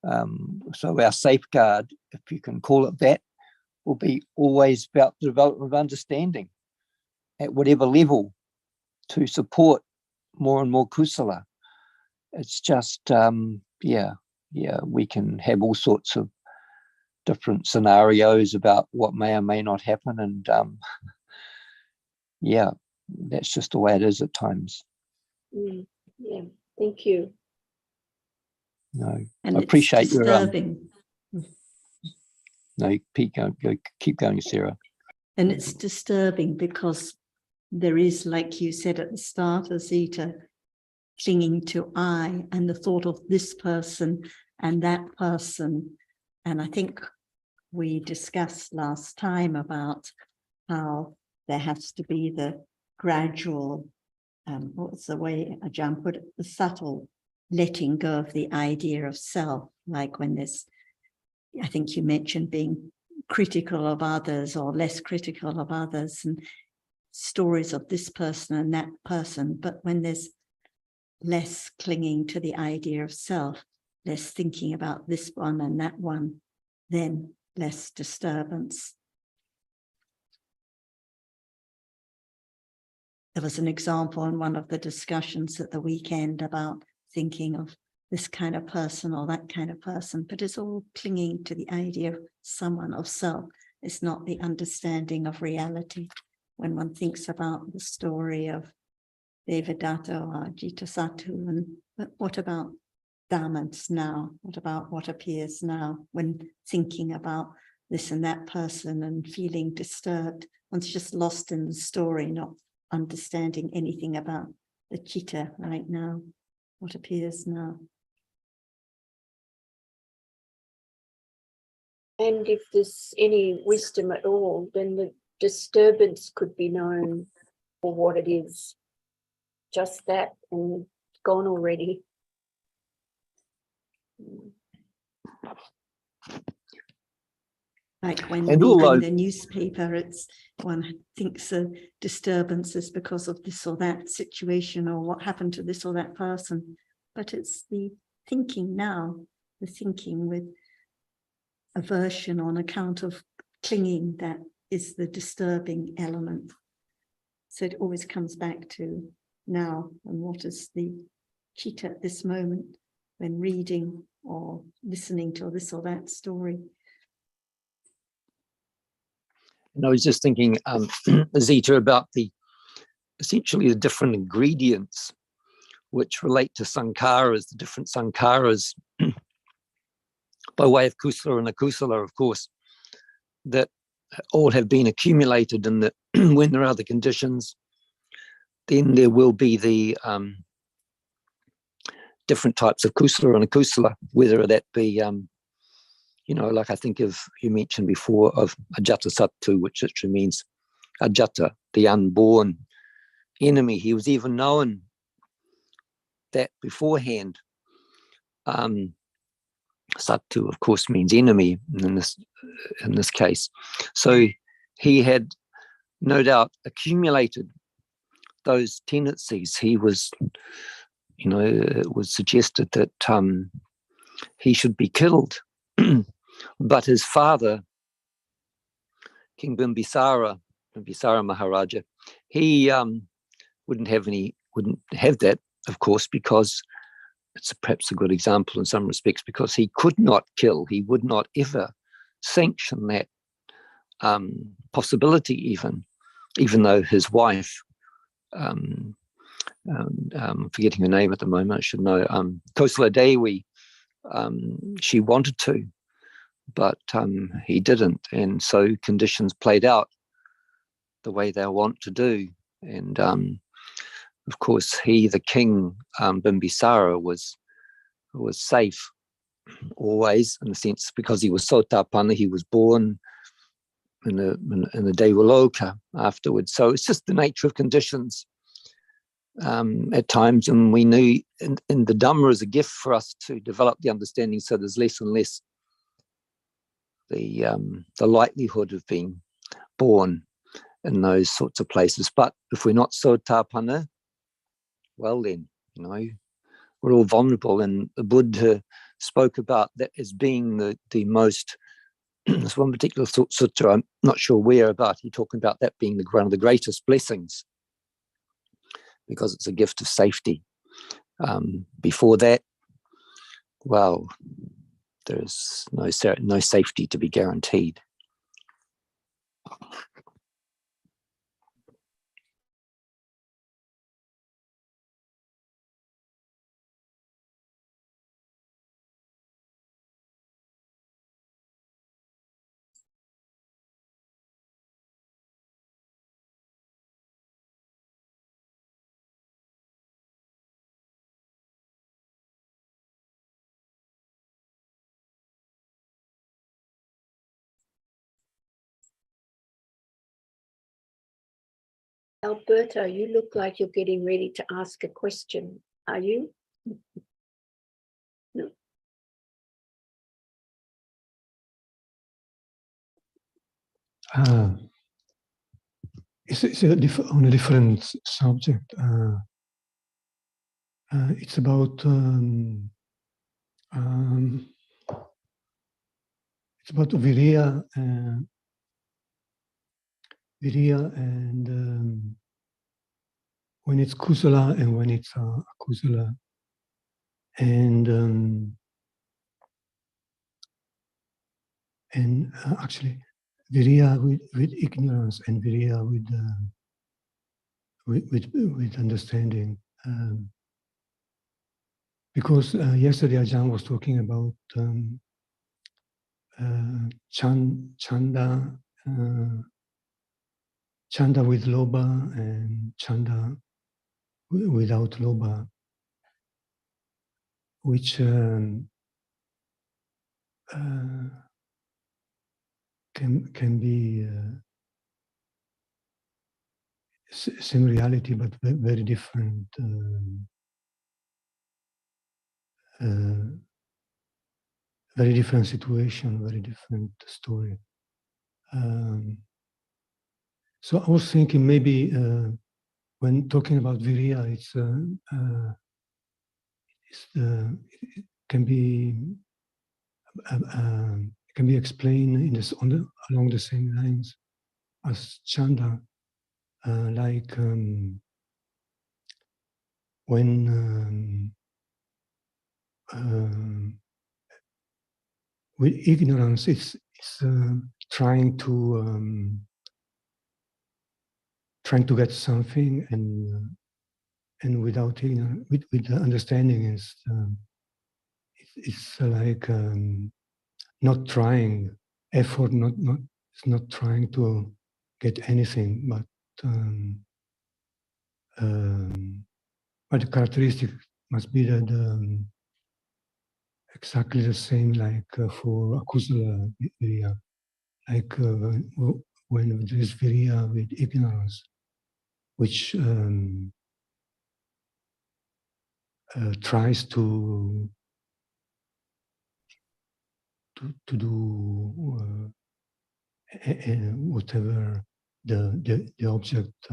So our safeguard, if you can call it that, will be always about the development of understanding at whatever level to support more and more kusala. It's just, we can have all sorts of different scenarios about what may or may not happen. And that's just the way it is at times. Yeah, thank you. No, And I appreciate it's your disturbing. No, keep going, Sarah. And it's disturbing because there is, like you said at the start, Azita, clinging to I and the thought of this person and that person. And I think we discussed last time about how there has to be the gradual, what's the way Ajahn put it, the subtle letting go of the idea of self, like when there's, I think you mentioned being critical of others or less critical of others and stories of this person and that person. But when there's less clinging to the idea of self, less thinking about this one and that one, then less disturbance. There was an example in one of the discussions at the weekend about thinking of this kind of person or that kind of person, but it's all clinging to the idea of someone, of self. It's not the understanding of reality. When one thinks about the story of Devadatta or Ajitasattu, but what about Dhammas now? What about what appears now when thinking about this and that person and feeling disturbed? One's just lost in the story, not understanding anything about the citta right now, what appears now. And if there's any wisdom at all, then the disturbance could be known for what it is. Just that, and gone already. Like when And reading although- the newspaper, it's one thinks a disturbance is because of this or that situation or what happened to this or that person. But it's the thinking now, the thinking with aversion on account of clinging that is the disturbing element. So it always comes back to now and what is the citta at this moment when reading or listening to this or that story. And I was just thinking, Zita, about essentially the different ingredients which relate to sankharas, the different sankharas by way of kusala and akusala, of course, that all have been accumulated, and that when there are the conditions, then there will be the different types of kusala and akusala, whether that be, like I think of, you mentioned before, of Ajatasattu, which literally means Ajata, the unborn enemy. He was even known that beforehand. Sattu, of course, means enemy in this case. So he had no doubt accumulated those tendencies. He was, it was suggested that he should be killed. But his father, King Bimbisara Maharaja, he wouldn't have that, of course, because it's perhaps a good example in some respects, because he could not kill. He would not ever sanction that possibility, even though his wife, forgetting her name at the moment, I should know, Kosala Dewi, she wanted to, but he didn't. And so conditions played out the way they want to do. And of course, he, the king, Bimbisara, was safe always, in a sense, because he was Sotapanna, he was born in the Devaloka afterwards. So it's just the nature of conditions at times, and we knew in the Dhamma is a gift for us to develop the understanding, so there's less and less the likelihood of being born in those sorts of places. But if we're not Sotapanna, well then, we're all vulnerable, and the Buddha spoke about that as being the most, there's one particular sutta, I'm not sure where about, he talking about that being one of the greatest blessings, because it's a gift of safety. Before that, well, there's no safety to be guaranteed. Alberto, you look like you're getting ready to ask a question. Are you? No. It's on a different subject. It's about viriya, and when it's kusala and when it's akusala, and actually viriya with ignorance and viriya with understanding. Because yesterday Ajahn was talking about chanda, chanda with loba and chanda without loba, which can be same reality, but very different. Very different situation, very different story. So I was thinking maybe when talking about viriya, it can be explained in this along the same lines as chanda, like when with ignorance, it's trying to get something, and without ignorance, with the understanding is it's like not trying, effort, it's not trying to get anything, but the characteristic must be that exactly the same like for akusala viriya, like when there is viriya with ignorance, which tries to do whatever the object,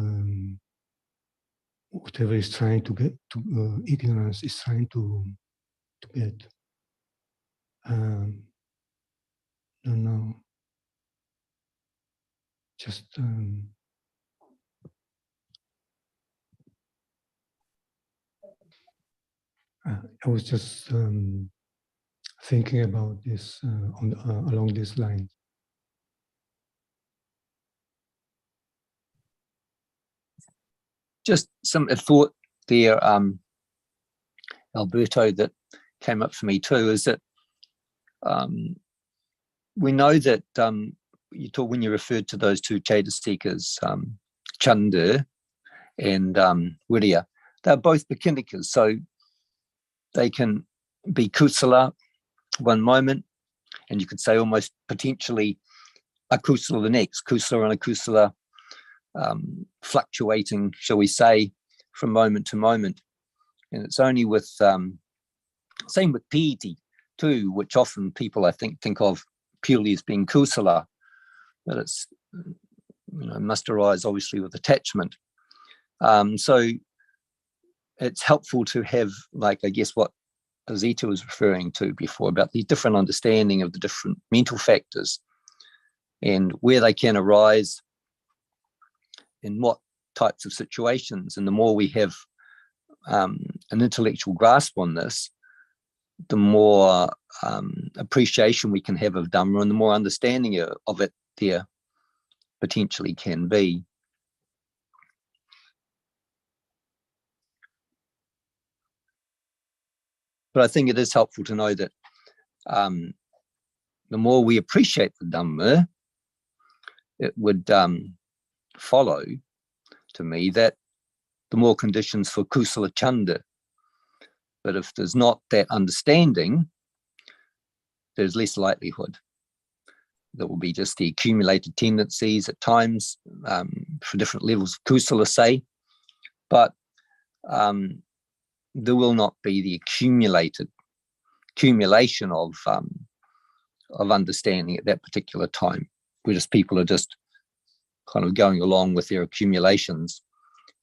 whatever is trying to get to, ignorance is trying to get. Don't know. Just I was just thinking about this along this line. Just a thought there, Alberto, that came up for me too, is that we know that when you referred to those two Chaitasikas, Chanda and Viriya, they're both Bhikinikas, so they can be kusala one moment, and you could say almost potentially a kusala the next, kusala and a kusala fluctuating, shall we say, from moment to moment. And it's only with, same with piti too, which often people I think of purely as being kusala, but it's, must arise obviously with attachment. So it's helpful to have, like, I guess what Zita was referring to before about the different understanding of the different mental factors and where they can arise in what types of situations. And the more we have an intellectual grasp on this, the more appreciation we can have of Dhamma and the more understanding of it there potentially can be. But I think it is helpful to know that the more we appreciate the Dhamma, it would follow to me that the more conditions for kusala chanda. But if there's not that understanding, there's less likelihood. There will be just the accumulated tendencies at times for different levels of kusala, say, but there will not be the accumulation of understanding at that particular time. We're just, people are just kind of going along with their accumulations,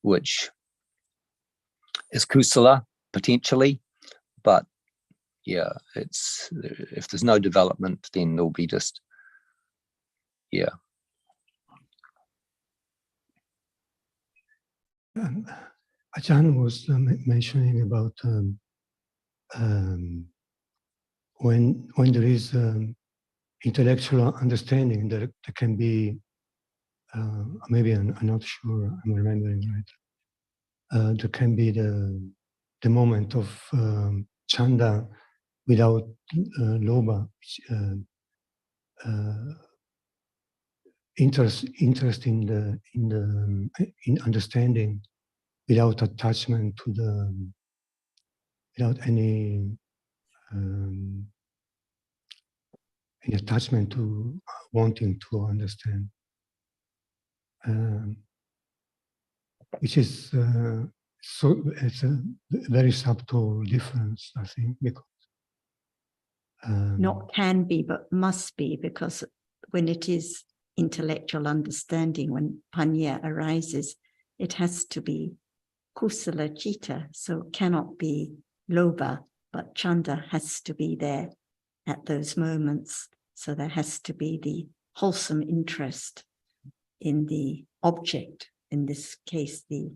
which is kusala potentially, but yeah, it's, if there's no development, then there'll be just, yeah. Ajahn was mentioning about when there is intellectual understanding, there can be, maybe I'm not sure I'm remembering right, there can be the moment of chanda without lobha, interest in understanding without attachment to without any attachment to wanting to understand, which is so it's a very subtle difference, I think, because Not can be, but must be, because when it is intellectual understanding, when panya arises, it has to be kusala citta, so it cannot be lobha, but chanda has to be there at those moments. So there has to be the wholesome interest in the object, in this case, the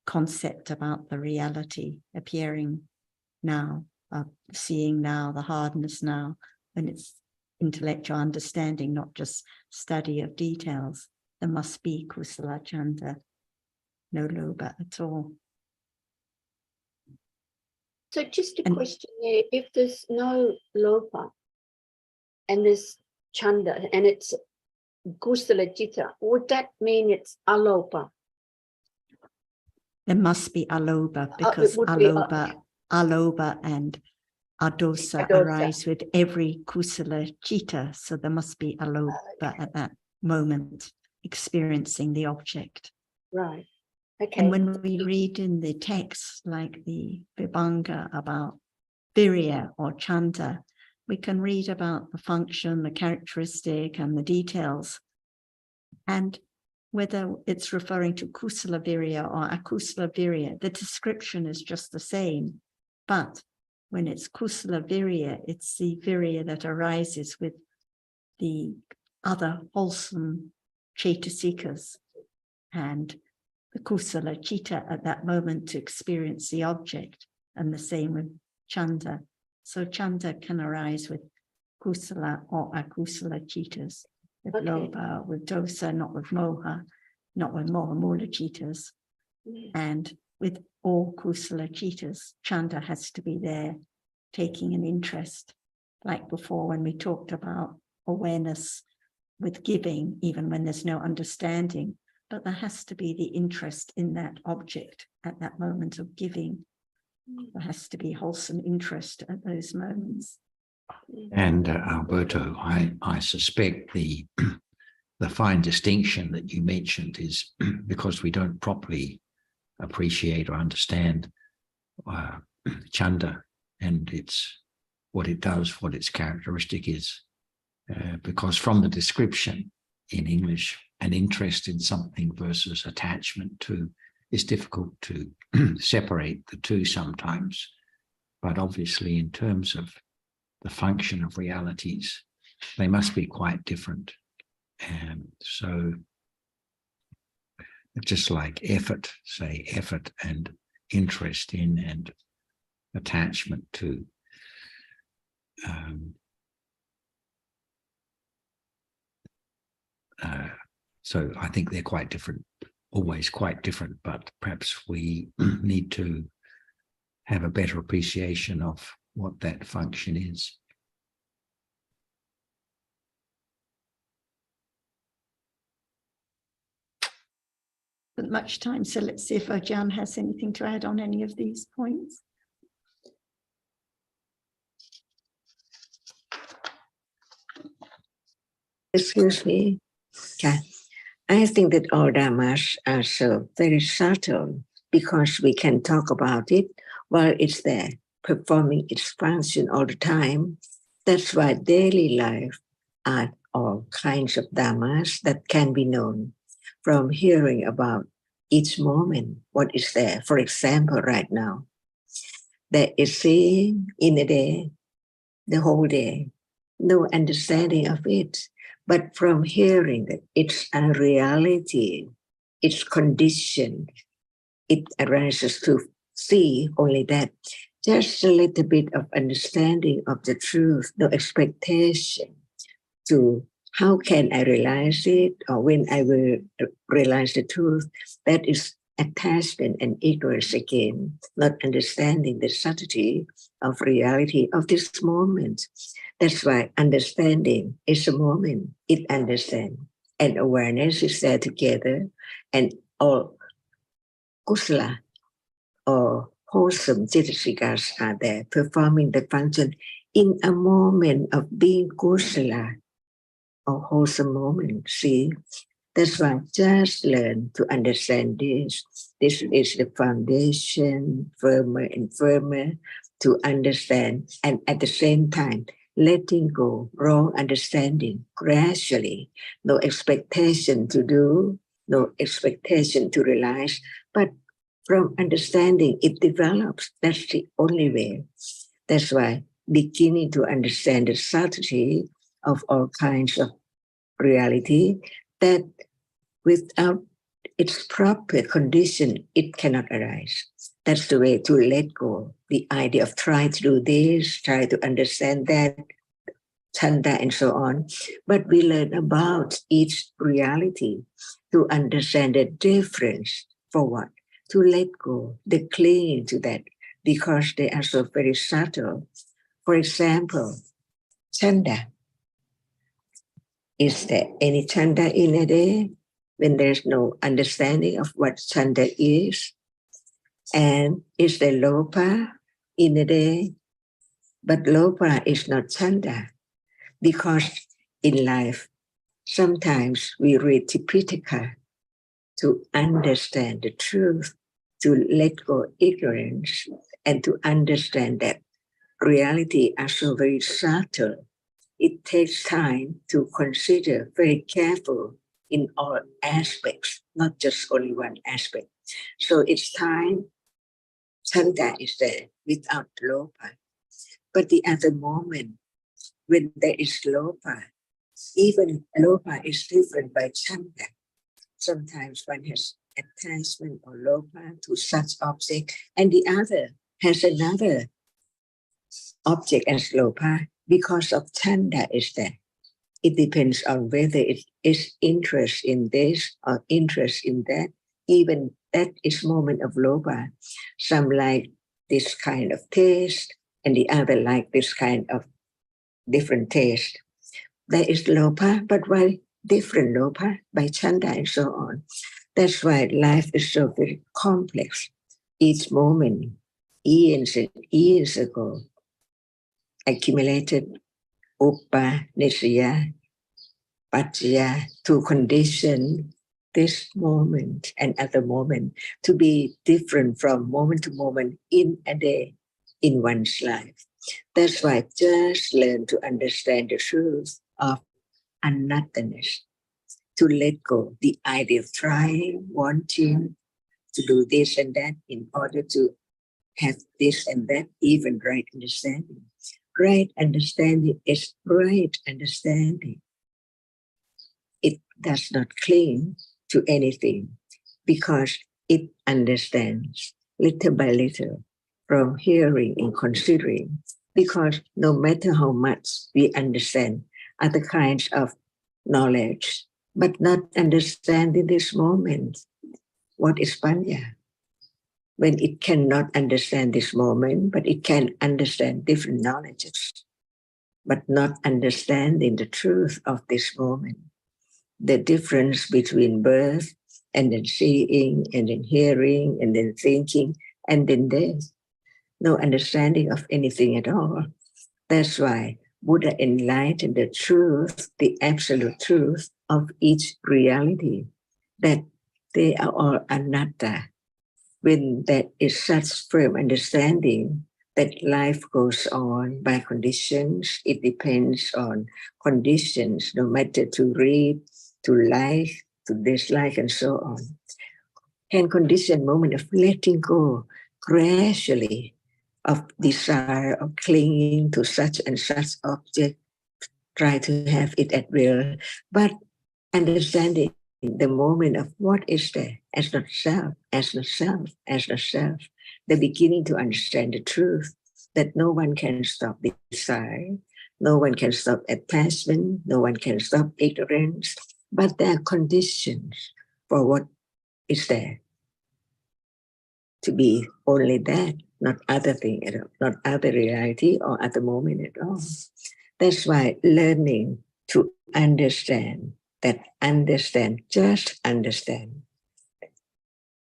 concept about the reality appearing now, seeing now, the hardness now, when it's intellectual understanding, not just study of details. There must be kusala chanda, no lobha at all. So just a question there, if there's no lobha and there's chanda and it's kusala citta, would that mean it's alobha? There must be alobha, because alobha and adosa arise with every kusala citta. So there must be alobha at that moment, experiencing the object. Right. Okay. And when we read in the text, like the Vibhanga about virya or chanda, we can read about the function, the characteristic, and the details. And whether it's referring to kusala virya or akusala virya, the description is just the same. But when it's kusala virya, it's the virya that arises with the other wholesome cetasikas, and the kusala citta at that moment to experience the object, and the same with chanda. So chanda can arise with kusala or akusala cittas, with lobha, with dosa, not with moha, not with moha mula cittas. And with all kusala cittas, chanda has to be there, taking an interest, like before when we talked about awareness with giving, even when there's no understanding, but there has to be the interest in that object at that moment of giving. There has to be wholesome interest at those moments. And Alberto, I suspect the fine distinction that you mentioned is because we don't properly appreciate or understand Chanda and what it does, what its characteristic is. Because from the description in English, an interest in something versus attachment to is difficult to separate the two sometimes. But obviously, in terms of the function of realities, they must be quite different. And so, just like effort, say effort and interest in and attachment to. So I think they're quite different, always quite different, but perhaps we need to have a better appreciation of what that function is. Not much time, so let's see if Ajahn has anything to add on any of these points. Excuse me. Okay. I think that all dhammas are so very subtle because we can talk about it while it's there, performing its function all the time. That's why daily life are all kinds of dhammas that can be known from hearing about each moment, what is there. For example, right now, there is seeing in a day, the whole day, no understanding of it. But from hearing that it's a reality, it's conditioned, it arises to see only that, just a little bit of understanding of the truth, no expectation to how can I realize it or when I will realize the truth. That is attachment and ignorance again, not understanding the subtlety of reality of this moment. That's why understanding is a moment, it understands. And awareness is there together, and all kusala or wholesome citasikas are there performing the function in a moment of being kusala or wholesome moment. See, that's why just learn to understand this. This is the foundation, firmer and firmer to understand, and at the same time, letting go wrong understanding gradually, no expectation to do, no expectation to realize, but from understanding it develops. That's the only way. That's why beginning to understand the subtlety of all kinds of reality, that without its proper condition, it cannot arise. That's the way to let go. The idea of try to do this, try to understand that, chanda and so on. But we learn about each reality to understand the difference for what? To let go, the clinging to that, because they are so very subtle. For example, chanda. Is there any chanda in a day when there's no understanding of what chanda is? And is there lopa in a day? But lopa is not chanda, because in life, sometimes we read Tipitaka to understand the truth, to let go ignorance, and to understand that reality are so very subtle. It takes time to consider very careful in all aspects, not just only one aspect. So it's time, chanda is there without lopa. But the other moment, when there is lopa, even lopa is different by chanda. Sometimes one has attachment or lopa to such object, and the other has another object as lopa because of chanda is there. It depends on whether it is interest in this or interest in that. Even that is moment of lopa. Some like this kind of taste, and the other like this kind of different taste. There is lopa, but why different lopa by chanda and so on. That's why life is so very complex. Each moment, years and years ago, accumulated upa nisya pachaya to condition this moment and other moment to be different from moment to moment in a day in one's life. That's why just learn to understand the truth of unnothingness, to let go the idea of trying, wanting to do this and that in order to have this and that, even right understanding. Right understanding is right understanding. It does not cling to anything because it understands little by little from hearing and considering. Because no matter how much we understand other kinds of knowledge, but not understand in this moment what is panya. When it cannot understand this moment, but it can understand different knowledges, but not understanding the truth of this moment. The difference between birth and then seeing and then hearing and then thinking and then death. No understanding of anything at all. That's why Buddha enlightened the truth, the absolute truth of each reality, that they are all anatta. When there is such firm understanding that life goes on by conditions, it depends on conditions, no matter to read, to like, to dislike, and so on. And condition moment of letting go gradually of desire, of clinging to such and such object, try to have it at will, but understanding the moment of what is there as not self, as not self, as not self, the beginning to understand the truth that no one can stop desire, no one can stop attachment, no one can stop ignorance, but there are conditions for what is there to be only that, not other thing at all, not other reality or other moment at all. That's why learning to understand, that understand, just understand.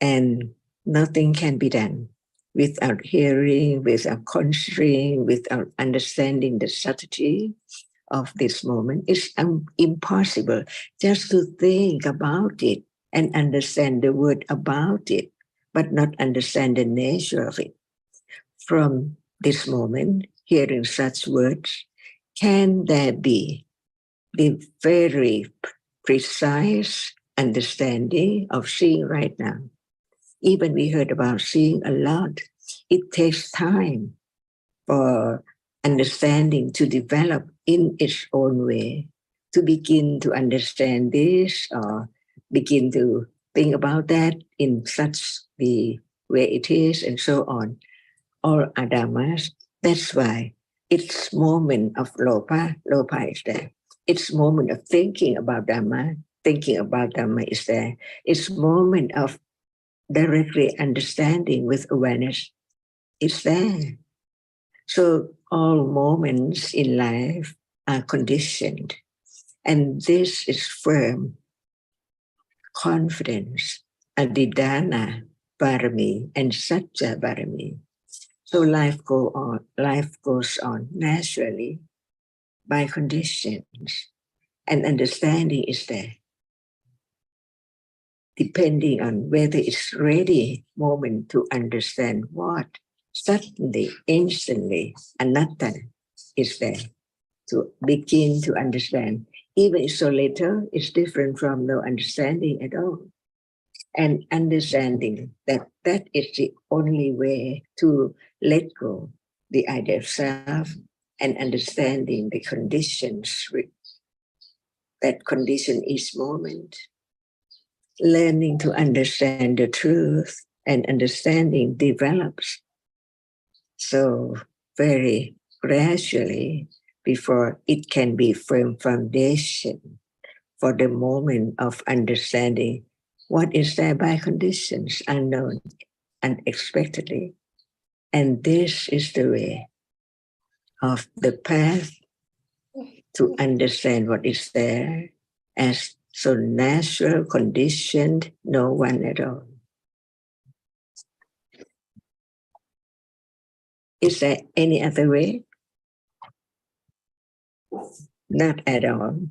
And nothing can be done without hearing, without considering, without understanding the subtlety of this moment. It's impossible just to think about it and understand the word about it, but not understand the nature of it. From this moment, hearing such words, can there be the very precise understanding of seeing right now? Even we heard about seeing a lot. It takes time for understanding to develop in its own way, to begin to understand this or begin to think about that in such the way it is and so on. All are dhammas. That's why it's moment of lopa is there. It's moment of thinking about Dhamma is there. It's moment of directly understanding with awareness is there. So all moments in life are conditioned. And this is firm confidence, adidana barami, and satya barami. So life goes on naturally by conditions, and understanding is there, depending on whether it's ready moment to understand what. Suddenly, instantly, anatta is there to begin to understand. Even if so little, it's different from no understanding at all. And understanding that that is the only way to let go the idea of self, and understanding the conditions that condition each moment. Learning to understand the truth and understanding develops so very gradually before it can be firm foundation for the moment of understanding what is there by conditions unknown, unexpectedly. And this is the way of the path to understand what is there as so natural, conditioned, no one at all. Is there any other way? Not at all.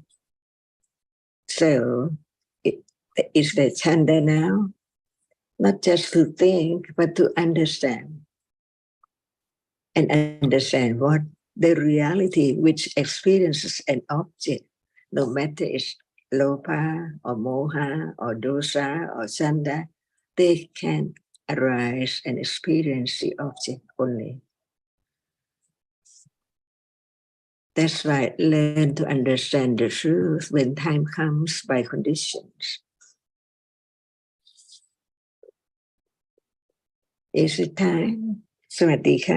So it's the chanda now, not just to think, but to understand. And understand what the reality which experiences an object, no matter it's lopa or moha or dosa or chanda, they can arise and experience the object only. That's why learn to understand the truth when time comes by conditions. Is it time? สวัสดีค่ะ